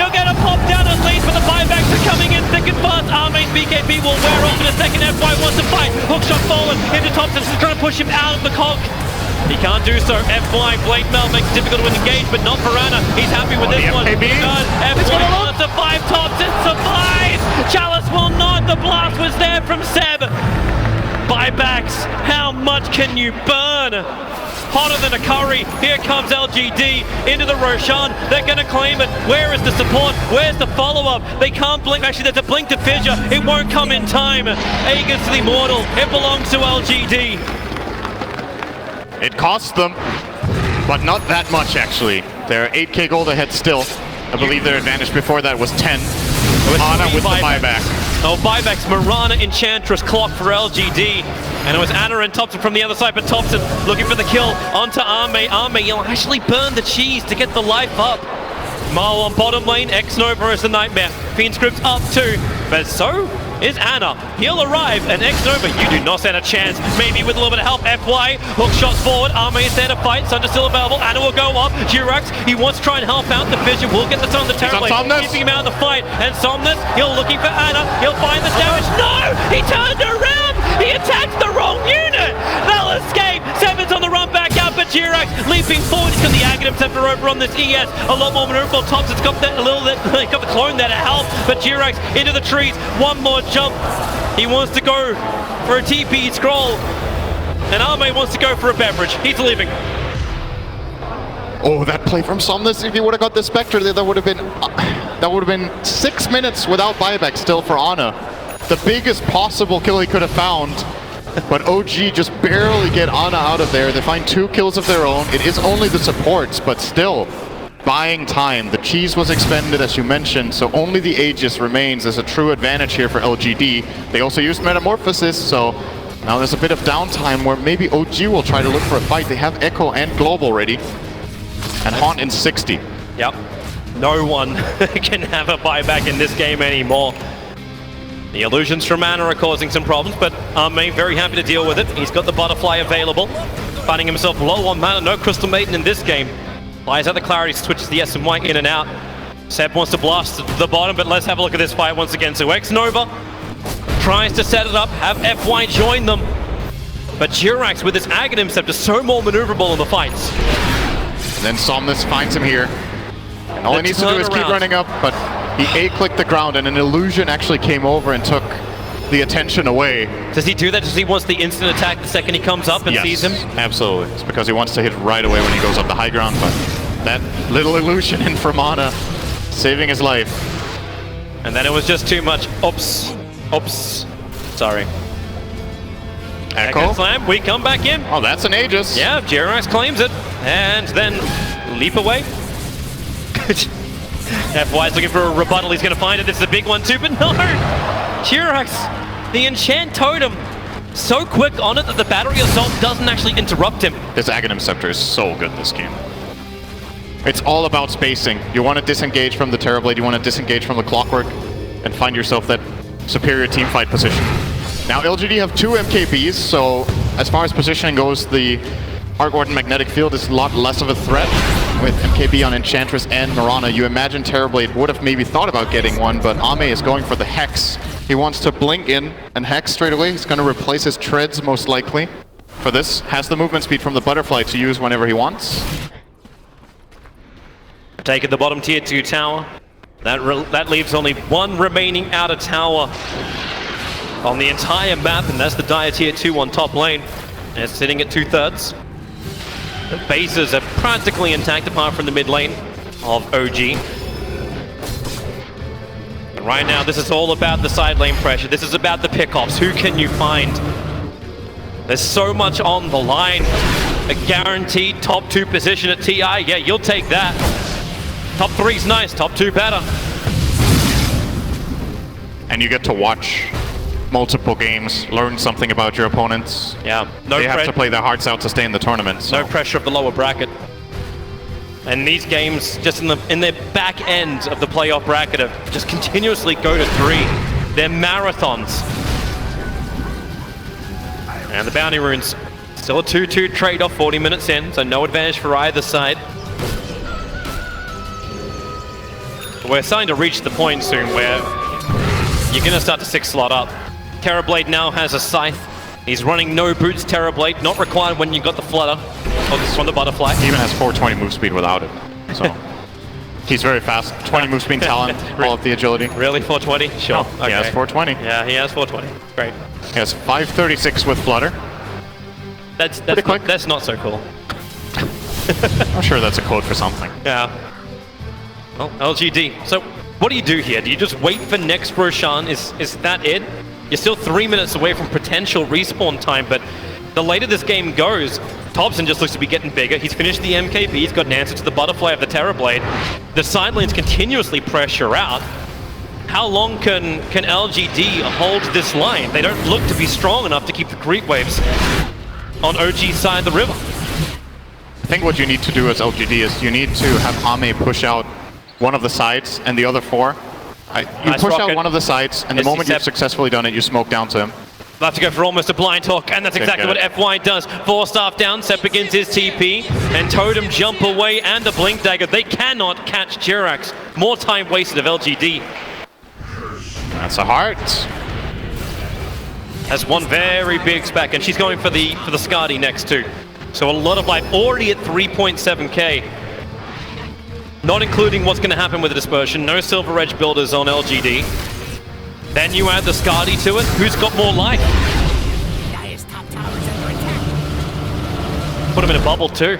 He'll get a pop down at least, but the buybacks are coming in thick and fast. Arme's BKB will wear off in a second. FY wants to fight. Hookshot forward into Topson, trying to push him out of the cog. He can't do so. FY, Blade Mail makes it difficult to engage, but not for Ana. He's happy with this one. FY wants to fight. Topson survives. Chalice will not. The blast was there from Seb. Buybacks. How much can you burn? Hotter than a curry. Here comes LGD into the Roshan. They're going to claim it. Where is the support? Where's the follow-up? They can't blink. Actually, there's a blink to Fissure. It won't come in time. Aegis to the Immortal. It belongs to LGD. It costs them, but not that much actually. They're 8k gold ahead still. I believe their advantage before that was 10. Ana with the buyback. Oh, buybacks. Mirana, Enchantress, Clock for LGD. And it was Ana and Topson from the other side, but Topson looking for the kill onto Arme. Arme, you'll actually burn the cheese to get the life up. Marl on bottom lane, X-Nova is the Nightmare. Fiend Script's up too, but so is Ana. He'll arrive, and X-Nova, you do not stand a chance. Maybe with a little bit of help. FY, hook shots forward. Arme is there to fight. Sunder still available. Ana will go up. Jirax, he wants to try and help out. The Fissure will get the Sun, the Terrorblade, keeping him out of the fight. And Somnus, he'll looking for Ana. He'll find the damage. No! He turned around! He attacked the wrong unit! They'll escape! Seven's on the run back out, but Jirax leaping forward. He's got the Aghanim Scepter over on this ES. A lot more maneuverable. Topson's got that a little bit, got the clone there to help, but Jirax into the trees. One more jump. He wants to go for a TP scroll. And Arme wants to go for a beverage. He's leaving. Oh, that play from Somnus, if he would have got the Spectre, that would have been 6 minutes without buyback still for Ana. The biggest possible kill he could have found. But OG just barely get Ana out of there. They find 2 kills of their own. It is only the supports, but still. buying time. The cheese was expended, as you mentioned, so only the Aegis remains as a true advantage here for LGD. They also used Metamorphosis, so now there's a bit of downtime where maybe OG will try to look for a fight. They have Echo and Global ready, and Haunt in 60. Yep. No one can have a buyback in this game anymore. The illusions from mana are causing some problems, but Arme very happy to deal with it. He's got the butterfly available, finding himself low on mana. No Crystal Maiden in this game. Flies out the clarity, switches the S and Y in and out. Seb wants to blast the bottom, but let's have a look at this fight once again. So X-Nova tries to set it up, have FY join them. But Jirax with his Aghanim Scepter so more maneuverable in the fights. And then Somnus finds him here. And all he needs to do is keep running up, but he A-clicked the ground and an illusion actually came over and took the attention away. Does he do that because he wants the instant attack the second he comes up and sees him? Absolutely. It's because he wants to hit right away when he goes up the high ground, but that little illusion in for mana, saving his life. And then it was just too much. Oops. Oops. Sorry. Echo Slam, we come back in. Oh, that's an Aegis. Yeah, Jirax claims it. And then leap away. FY's looking for a rebuttal. He's going to find it. This is a big one too, but no! Jirax, the Enchant Totem, so quick on it that the Battery Assault doesn't actually interrupt him. This Aghanim Scepter is so good this game. It's all about spacing. You want to disengage from the Terrorblade, you want to disengage from the Clockwork, and find yourself that superior teamfight position. Now LGD have 2 MKBs, so as far as positioning goes, the Arc Warden Magnetic Field is a lot less of a threat. With MKB on Enchantress and Mirana, you imagine Terrorblade would have maybe thought about getting one, but Ame is going for the Hex. He wants to blink in and Hex straight away. He's going to replace his Treads most likely for this. Has the movement speed from the Butterfly to use whenever he wants. Taking the bottom tier 2 tower. That leaves only one remaining outer tower on the entire map, and that's the Dire tier 2 on top lane. And it's sitting at 2/3. The bases are practically intact apart from the mid lane of OG. But right now, this is all about the side lane pressure. This is about the pickoffs. Who can you find? There's so much on the line. A guaranteed top 2 position at TI. Yeah, you'll take that. Top 3's nice, top 2 better. And you get to watch multiple games, learn something about your opponents. Yeah, they have to play their hearts out to stay in the tournament. So. No pressure of the lower bracket. And these games, just in their back end of the playoff bracket, just continuously go to 3. They're marathons. And the bounty runes, still a 2-2 trade-off, 40 minutes in, so no advantage for either side. We're starting to reach the point soon where you're going to start to 6-slot up. Terrorblade now has a Scythe. He's running no boots Terrorblade, not required when you got the Flutter from the Butterfly. He even has 420 move speed without it. So he's very fast. 20 move speed talent, all of the agility. Really, 420? Sure. Oh, okay. He has 420. Yeah, he has 420. Great. He has 536 with Flutter. That's not so cool. I'm sure that's a code for something. Yeah. Well, LGD. So what do you do here? Do you just wait for next Roshan? Is that it? You're still 3 minutes away from potential respawn time, but the later this game goes, Topson just looks to be getting bigger. He's finished the MKB, he's got an answer to the Butterfly of the Terrorblade. The side lanes continuously pressure out. How long can LGD hold this line? They don't look to be strong enough to keep the creep waves on OG's side of the river. I think what you need to do as LGD is you need to have Ame push out one of the sides and the other 4. You push out one of the sides, and the moment you've successfully done it, you smoke down to him. They'll have to go for almost a blind hook, and that's exactly what FY does. 4 staff down, Sep begins his TP, and Totem jump away, and a Blink Dagger. They cannot catch Jirax. More time wasted of LGD. That's a heart. Has one very big spec, and she's going for the Skadi next too. So a lot of life, already at 3.7k. Not including what's going to happen with the dispersion. No Silver Edge builders on LGD. Then you add the Skadi to it. Who's got more life? Put him in a bubble too.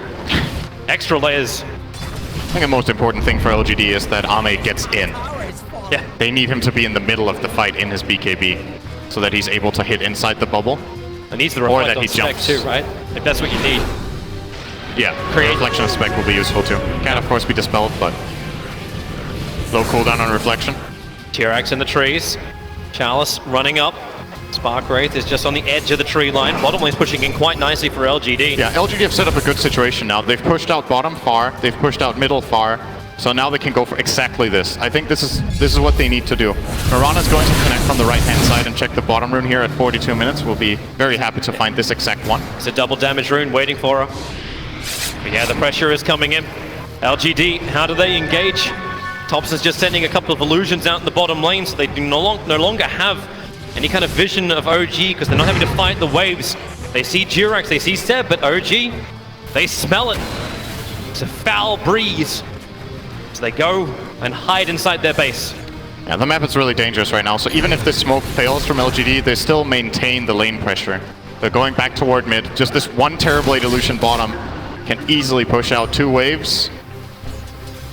Extra layers. I think the most important thing for LGD is that Ame gets in. Yeah. They need him to be in the middle of the fight in his BKB so that he's able to hit inside the bubble. And needs the reflect that on he spec jumps too, right? If that's what you need. Yeah, reflection of spec will be useful too. Can of course be dispelled, but low cooldown on reflection. T-Rex in the trees. Chalice running up. Spark Wraith is just on the edge of the tree line. Bottom lane's pushing in quite nicely for LGD. Yeah, LGD have set up a good situation now. They've pushed out bottom far, they've pushed out middle far, so now they can go for exactly this. I think this is what they need to do. Mirana's going to connect from the right-hand side and check the bottom rune here at 42 minutes. We'll be very happy to find this exact one. It's a double damage rune waiting for her. But yeah, the pressure is coming in. LGD, how do they engage? Topson's just sending a couple of illusions out in the bottom lane, so they do no longer have any kind of vision of OG because they're not having to fight the waves. They see Jirax, they see Seb, but OG, they smell it. It's a foul breeze. So they go and hide inside their base. Yeah, the map is really dangerous right now, so even if this smoke fails from LGD, they still maintain the lane pressure. They're going back toward mid. Just this one Terrorblade illusion bottom can easily push out 2 waves.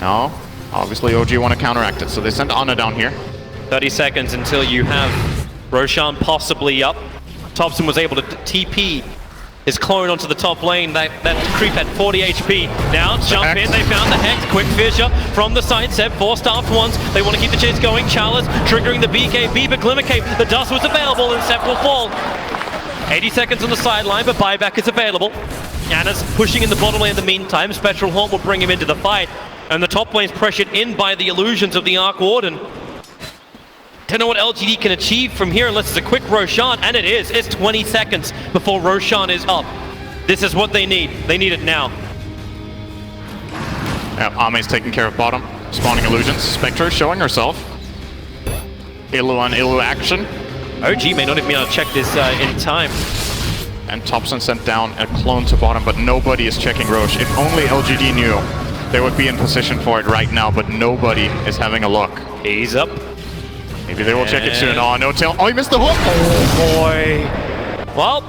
Now, obviously OG want to counteract it, so they send Ana down here. 30 seconds until you have Roshan possibly up. Topson was able to TP his clone onto the top lane. That creep had 40 HP. Now jump in, they found the Hex. Quick Fissure from the side. Seb, 4 staffed ones. They want to keep the chase going. Chalice triggering the BKB, but Glimmer Cape. The dust was available and Seb will fall. 80 seconds on the sideline, but buyback is available. Ana's pushing in the bottom lane in the meantime. Spectral Haunt will bring him into the fight. And the top lane's pressured in by the illusions of the Arc Warden. Don't know what LGD can achieve from here unless it's a quick Roshan, and it is. It's 20 seconds before Roshan is up. This is what they need. They need it now. Yeah, Ame's taking care of bottom. Spawning illusions. Spectre showing herself. Illu on Illu action. OG may not even be able to check this in time. And Topson sent down a clone to bottom, but nobody is checking Roche. If only LGD knew, they would be in position for it right now, but nobody is having a look. He's up. Maybe they will check it soon. Oh, no tail. Oh, he missed the hook. Oh, boy. Well,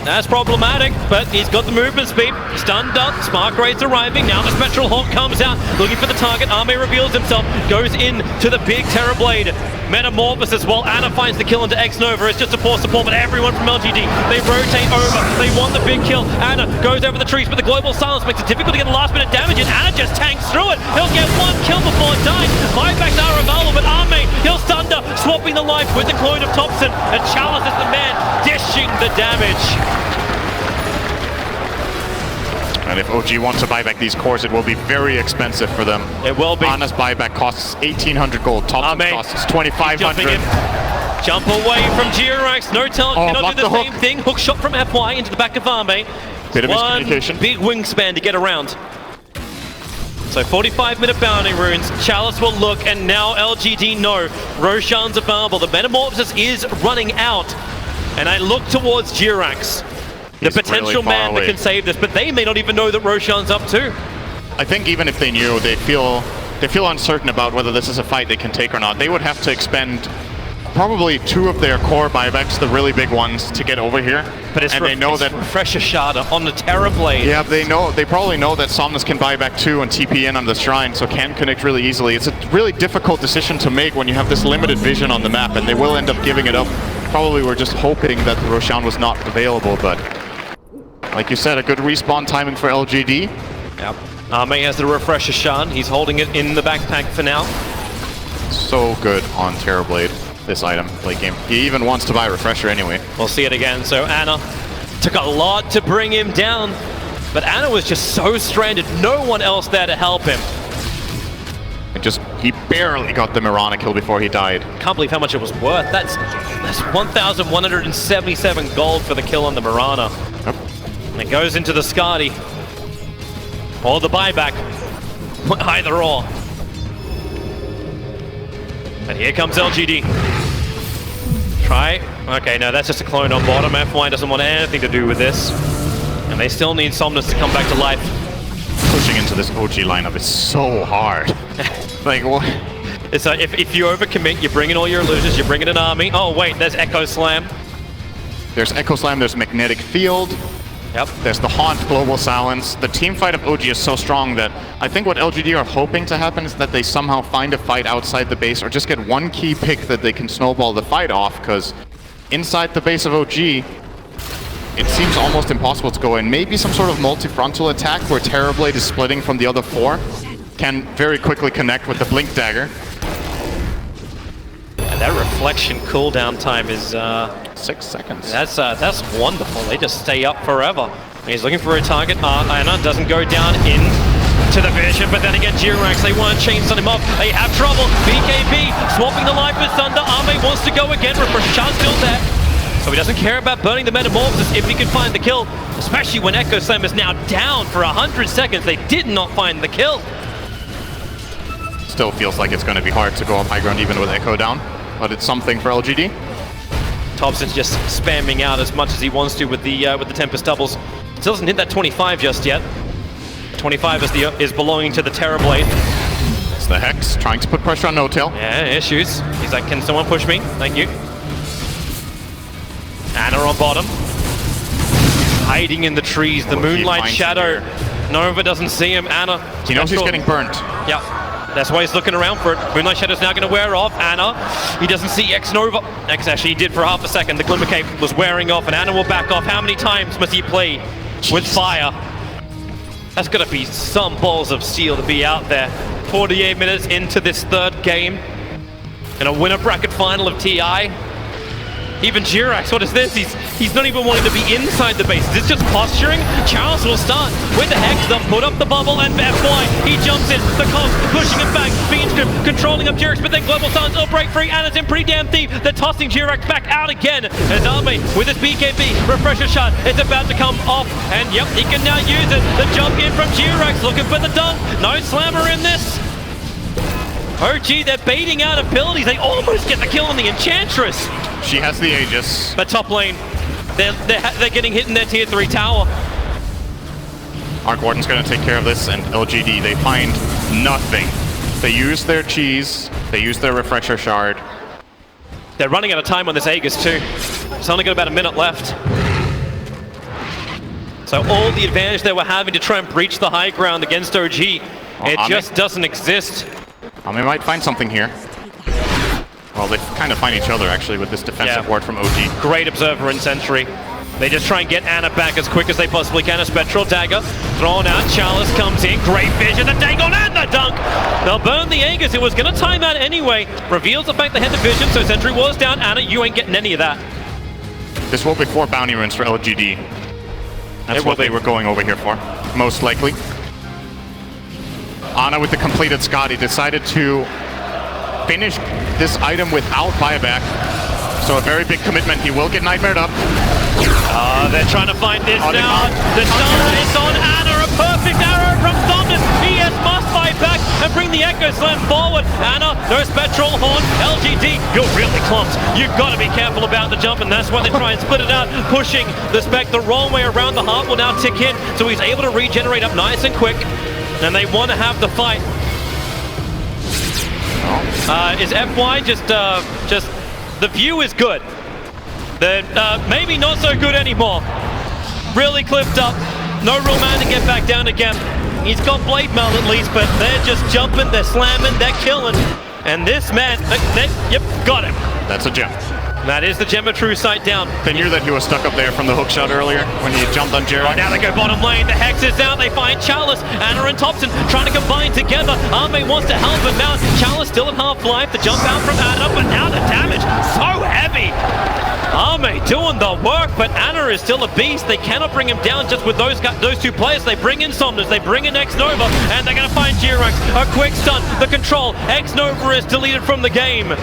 that's problematic, but he's got the movement speed. Stunned up. Spark Wraith's arriving. Now the Spectral Hawk comes out, looking for the target. Ame reveals himself, goes in to the big Terrorblade. Metamorphosis while Ana finds the kill into X-Nova. It's just a poor support, but everyone from LGD, they rotate over. They want the big kill. Ana goes over the trees, but the Global Silence makes it difficult to get the last minute damage, and Ana just tanks through it. He'll get 1 kill before dying. Buybacks are available, but Ame, he'll Thunder, swapping the life with the clone of Topson. And Chalice is the man dishing the damage. And if OG wants to buy back these cores, it will be very expensive for them. It will be. Ana's buyback costs 1,800 gold. Topson costs 2,500. Jump away from Jirax. No talent, cannot do the same thing. Hook shot from FY into the back of Ame. Bit of miscommunication. Big wingspan to get around. So 45-minute bounty runes. Chalice will look, and now LGD know Roshan's available. The Metamorphosis is running out. And I look towards Jirax. The potential really man that can save this, but they may not even know that Roshan's up too. I think even if they knew, they feel uncertain about whether this is a fight they can take or not. They would have to expend probably 2 of their core buybacks, the really big ones, to get over here. But it's they know that Refresher Shada on the Terrorblade. Yeah, they probably know that Somnus can buy back 2 and TP in on the Shrine, so can connect really easily. It's a really difficult decision to make when you have this limited vision on the map, and they will end up giving it up. Probably were just hoping that the Roshan was not available, but like you said, a good respawn timing for LGD. Yep. Ame has the Refresher Shan. He's holding it in the backpack for now. So good on Terrorblade, this item, late game. He even wants to buy Refresher anyway. We'll see it again. So Ana took a lot to bring him down, but Ana was just so stranded. No one else there to help him. He barely got the Mirana kill before he died. Can't believe how much it was worth. That's 1,177 gold for the kill on the Mirana. Yep. And it goes into the Skadi. Or the buyback. Either or. And here comes LGD. Try. Okay, no, that's just a clone on bottom. FY doesn't want anything to do with this. And they still need Somnus to come back to life. Pushing into this OG lineup is so hard. Like, what? It's like if you overcommit, you bring in all your illusions, you bring in an army. Oh wait, there's Echo Slam. There's Echo Slam, there's Magnetic Field. Yep. There's the Haunt, Global Silence. The team fight of OG is so strong that I think what LGD are hoping to happen is that they somehow find a fight outside the base or just get one key pick that they can snowball the fight off, because inside the base of OG, it seems almost impossible to go in. Maybe some sort of multi-frontal attack where Terrorblade is splitting from the other 4 can very quickly connect with the Blink Dagger. And that reflection cooldown time is 6 seconds. That's wonderful. They just stay up forever. He's looking for a target. Ana doesn't go down into the vision, but then again, Jirax, they want to chainsaw him up. They have trouble. BKB swapping the life with Thunder. Arme wants to go again. Refresh Shard still there. So he doesn't care about burning the Metamorphosis if he can find the kill, especially when Echo Slam is now down for 100 seconds. They did not find the kill. Still feels like it's going to be hard to go up high ground even with Echo down, but it's something for LGD. Topson's just spamming out as much as he wants to with the Tempest doubles. Still doesn't hit that 25 just yet. 25 is belonging to the Terrorblade. It's the Hex trying to put pressure on No-Tail. Yeah, issues. He's like, can someone push me? Thank you. Ana on bottom. Hiding in the trees. The Moonlight Shadow. Nova doesn't see him. Ana. He knows he's getting burnt. Yeah. That's why he's looking around for it. Moonlight Shadow's now going to wear off. Ana, he doesn't see X-Nova. X actually he did for half a second. The Glimmer Cape was wearing off, and Ana will back off. How many times must he play with fire? That's going to be some balls of steel to be out there. 48 minutes into this third game. In a winner bracket final of TI. Even Jirax, what is this? He's not even wanting to be inside the base. Is this just posturing? Charles will start with the Hex. They'll put up the bubble and FY. He jumps in. The Cogs pushing him back. Fiend Script controlling up Jirax, but then Global Stance will break free. Ana's in pretty damn deep. They're tossing Jirax back out again. As Arme with his BKB refresher shot is about to come off. And yep, he can now use it. The jump in from Jirax looking for the dunk. No slammer in this. OG, they're baiting out abilities. They almost get the kill on the Enchantress. She has the Aegis. But top lane, they're getting hit in their tier 3 tower. Arc Warden's going to take care of this, and LGD, they find nothing. They use their cheese, they use their refresher shard. They're running out of time on this Aegis too. It's only got about a minute left. So all the advantage they were having to try and breach the high ground against OG, it just doesn't exist. They might find something here. Well, they kind of find each other, actually, with this defensive ward from OG. Great Observer and Sentry. They just try and get Ana back as quick as they possibly can. A Spectral Dagger thrown out. Chalice comes in. Great vision. The Dagon and the dunk. They'll burn the Aegis. It was going to time out anyway. Reveals the fact they had the vision, so Sentry was down. Ana, you ain't getting any of that. This will be 4 bounty runes for LGD. That's what they were going over here for, most likely. Ana with the completed Scotty decided to finish this item without buyback. So a very big commitment. He will get nightmared up. They're trying to find this now. The stun is on Ana. A perfect arrow from Thomas. ES must fight back and bring the Echo Slam forward. Ana, no Spectral Horn. LGD, you're really clumped. You've got to be careful about the jump, and that's why they try and split it out, pushing the Spec the wrong way around. The heart will now tick in, so he's able to regenerate up nice and quick. And they want to have the fight. Is FY just the view is good. Maybe not so good anymore. Really clipped up. No real man to get back down again. He's got Blade Mail at least, but they're just jumping, they're slamming, they're killing. And this man, yep, got him. That's a gem. That is the Gem of True Sight down. They knew that he was stuck up there from the hook shot earlier when he jumped on Jirax. Right now they go bottom lane. The Hex is out. They find Chalice. Ana and Topson trying to combine together. Arme wants to help him out. Chalice still at half-life. The jump out from Ana, but now the damage so heavy. Arme doing the work, but Ana is still a beast. They cannot bring him down just with those two players. They bring in Somnus, they bring in X-Nova, and they're going to find Jirax. A quick stun. The control. X-Nova is deleted from the game.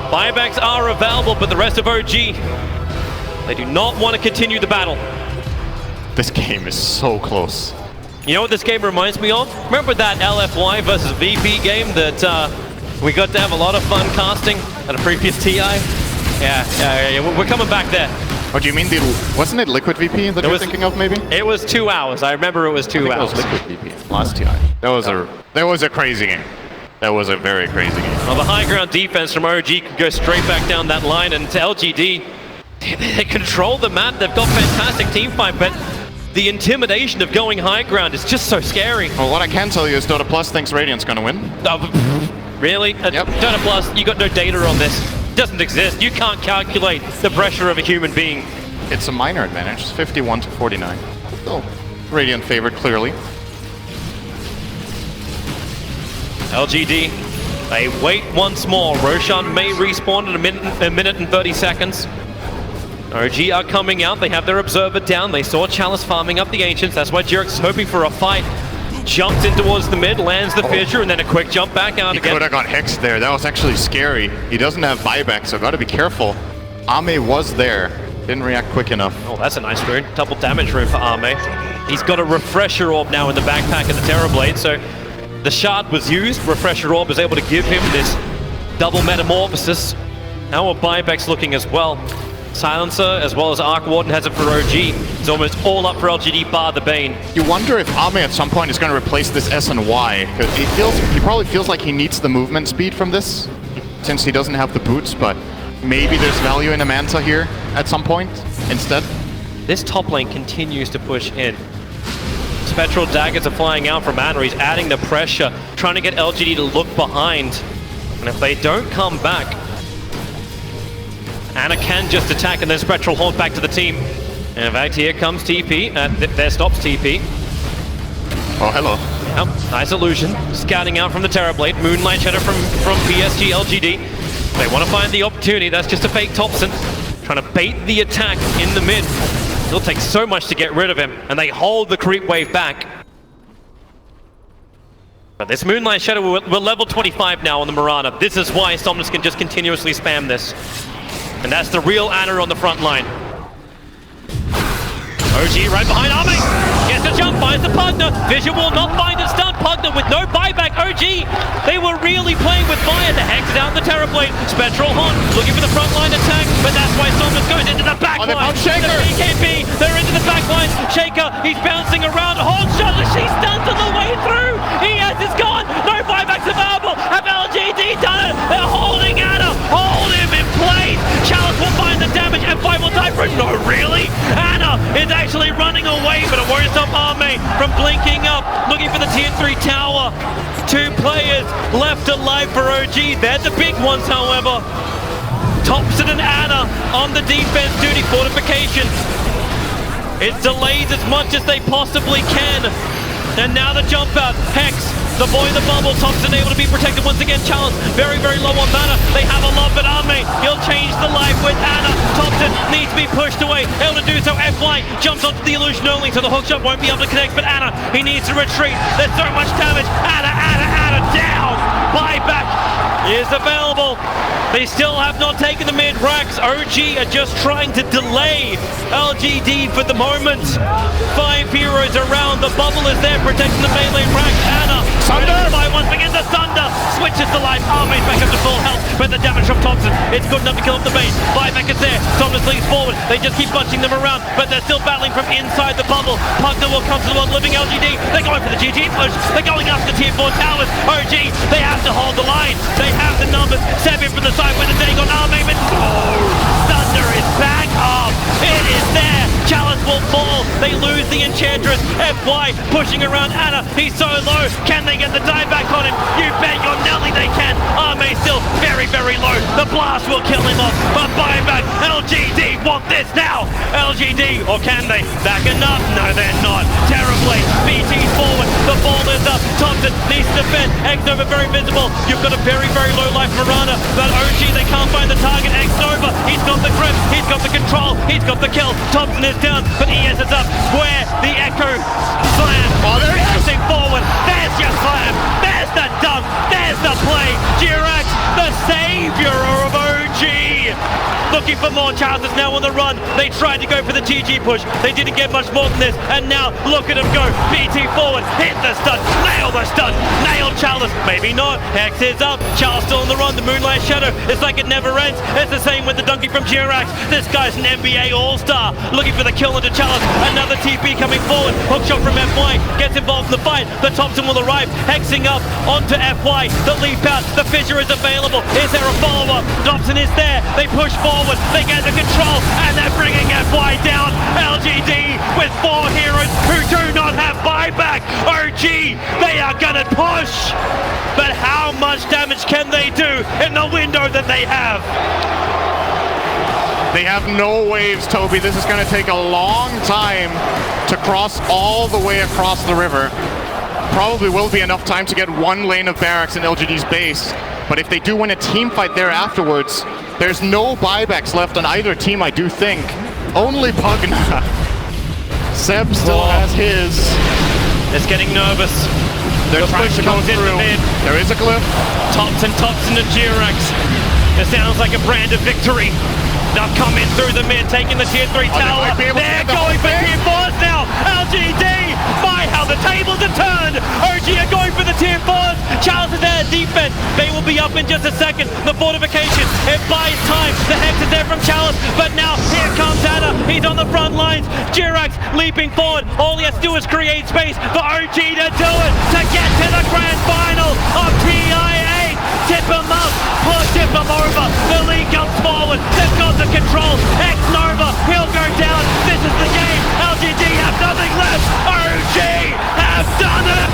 Buybacks are available, but the rest of OG, they do not want to continue the battle. This game is so close. You know what this game reminds me of? Remember that LFY versus VP game that we got to have a lot of fun casting at a previous TI? Yeah, we're coming back there. Oh, do you mean wasn't it Liquid VP that you're thinking of, maybe? It was 2 hours. I remember it was 2 hours. It was Liquid VP, last TI. That was a crazy game. That was a very crazy game. Well, the high ground defense from OG can go straight back down that line, and to LGD, they control the map. They've got fantastic team fight, but the intimidation of going high ground is just so scary. Well, what I can tell you is Dota Plus thinks Radiant's gonna win. Really? Yep. Dota Plus, you got no data on this. It doesn't exist. You can't calculate the pressure of a human being. It's a minor advantage, 51 to 49. Still Radiant favored, clearly. LGD, they wait once more. Roshan may respawn in a minute and 30 seconds. OG are coming out. They have their observer down. They saw Chalice farming up the Ancients. That's why Jurek is hoping for a fight. Jumps in towards the mid, lands the fissure, and then a quick jump back out again. He could have got hexed there. That was actually scary. He doesn't have buyback, so got to be careful. Ame was there. Didn't react quick enough. Oh, that's a nice rune. Double damage rune for Ame. He's got a Refresher Orb now in the backpack of the Terrorblade, so the shard was used. Refresher Orb was able to give him this double metamorphosis. How are buybacks looking as well? Silencer as well as Arc Warden has it for OG. It's almost all up for LGD bar the Bane. You wonder if Ame at some point is going to replace this S and Y, because he probably feels like he needs the movement speed from this, since he doesn't have the boots, but maybe there's value in a Manta here at some point instead. This top lane continues to push in. Spectral daggers are flying out from Anna. He's adding the pressure, trying to get LGD to look behind. And if they don't come back, Anna can just attack and then Spectral hold back to the team. And in fact, here comes TP. There stops TP. Oh, hello. Yep, nice illusion. Scouting out from the Terrorblade. Moonlight Shadow from PSG LGD. They want to find the opportunity. That's just a fake Topson. Trying to bait the attack in the mid. It'll take so much to get rid of him. And they hold the creep wave back. But this Moonlight Shadow, we're level 25 now on the Mirana. This is why Somnus can just continuously spam this. And that's the real Anna on the front line. OG right behind Ame. Gets the jump, finds the Pugner. Vision will not find a stun. Pugner with no buyback. OG, they were really playing with fire. The Hex is out in the Terrorblade. Spectral Hunt looking for the front line attack, but that's why Somnus goes into the back line. Shaker. The BKB, they're into the back line. Shaker, he's bouncing around. Hog shot, she's stunned on the way through. It's gone. No buybacks available. Have LGD done it? They're holding Anna. Hold him in place. Chalice will find the damage and 5 will die for it. No, really? Anna is actually running away, but it won't stop Ame from blinking up, looking for the tier 3 tower. 2 players left alive for OG. They're the big ones, however. Topson and Anna on the defense duty. Fortification. It delays as much as they possibly can. And now the jump out. Hex, the boy in the bubble. Topson able to be protected once again. Challenge very, very low on mana. They have a lot, but Ame, he'll change the life with Anna. Topson needs to be pushed away. Able to do so. FY jumps onto the illusion only, so the hookshot won't be able to connect. But Anna, he needs to retreat. There's so much damage. Anna down. Buyback is available. They still have not taken the mid racks. OG are just trying to delay LGD for the moment. 5 heroes around. The bubble is there protecting the melee rack. Anna, Sunder by once begins to Sunder. Switches to life. Arme's back up to full health. But the damage from Topson, it's good enough to kill off the base. Buyback is there. Thomas leads forward. They just keep bunching them around, but they're still battling from inside the bubble. Pugner will come to the one living LGD. They're going for the GG push. They're going after tier 4 towers. OG, they have to hold the line. They have the numbers. 7 from the side with the thing on Arme, but Thunder is back up. It is there. Chalice will fall. They lose the Enchantress. FY pushing around Anna. He's so low. Can they get the die back on him? You bet your Nelly they can. Arme still very, very low. The blast will kill him off. But buyback. LGD want this now. LGD, or can they? Backing up? No, they're not. Terribly. BT's forward. The ball is up. Topson needs to defend. X-Nova very visible. You've got a very, very low life Mirana. But OG, they can't find the target. X-Nova, he's got the grip. He's got the control. He's got the kill. Topson is down, but ES is up. Where the Echo slam. Oh, they're pushing forward. There's your slam. There's the dunk. There's the play. Jirax, the savior of OG. Looking for more. Charles is now on the run. They tried to go for the GG push. They didn't get much more than this. And now look at him go. BT forward. Hit the stun. Nail the stun. Nail Chalice. Maybe not. Hex is up. Charles still on the run. The Moonlight Shadow. It's like it never ends. It's the same with the dunking from Jirax. This guy's an NBA All-Star. Looking for the kill into Chalice. Another TP coming forward. Hookshot from FY. Gets involved in the fight. The Topson will arrive. Hexing up onto FY. The leap out. The fissure is available. Is there a follow-up? Topson is there. They push forward. They get the control. And they're bringing FY down. LGD with 4 heroes who do not have buyback. OG, they are gonna push. But how much damage can they do in the window that they have? They have no waves, Toby. This is going to take a long time to cross all the way across the river. Probably will be enough time to get one lane of barracks in LGD's base. But if they do win a team fight there afterwards, there's no buybacks left on either team, I do think. Only Pugna. Seb still has his. It's getting nervous. They're The trying push to go comes in through. the mid. There is a glyph. Topson and G-Rex. It sounds like a brand of victory. They'll come in through the mid, taking the tier 3 tower. They're going for tier 4s now. LGD. My, how the tables have turned. OG are going for the tier 4s. Charles is there, defense. They will be up in just a second. The fortification, it buys time. The Hex is there from Chalice, but now here comes Anna. He's on the front lines. Jirax leaping forward. All he has to do is create space for OG to do it, to get to the grand final of TIA. Tip him up, tip him over. The lead comes forward. They've got the control. X Nova, he'll go down. This is the game. LGD have nothing left. OG have done it.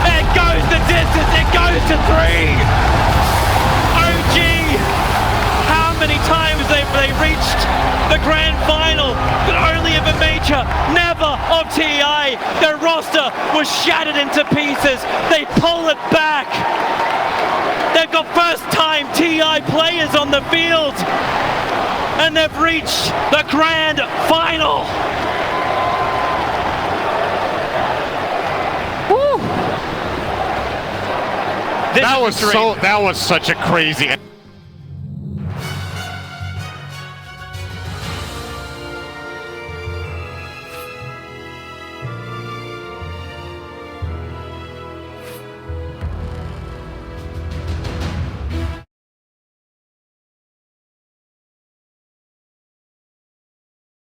It goes the distance. It goes to 3. OG, how many times have they reached the grand final? But only of a major, never of TI. Their roster was shattered into pieces. They pull it back. They've got first-time TI players on the field, and they've reached the grand final. Woo! That was such a crazy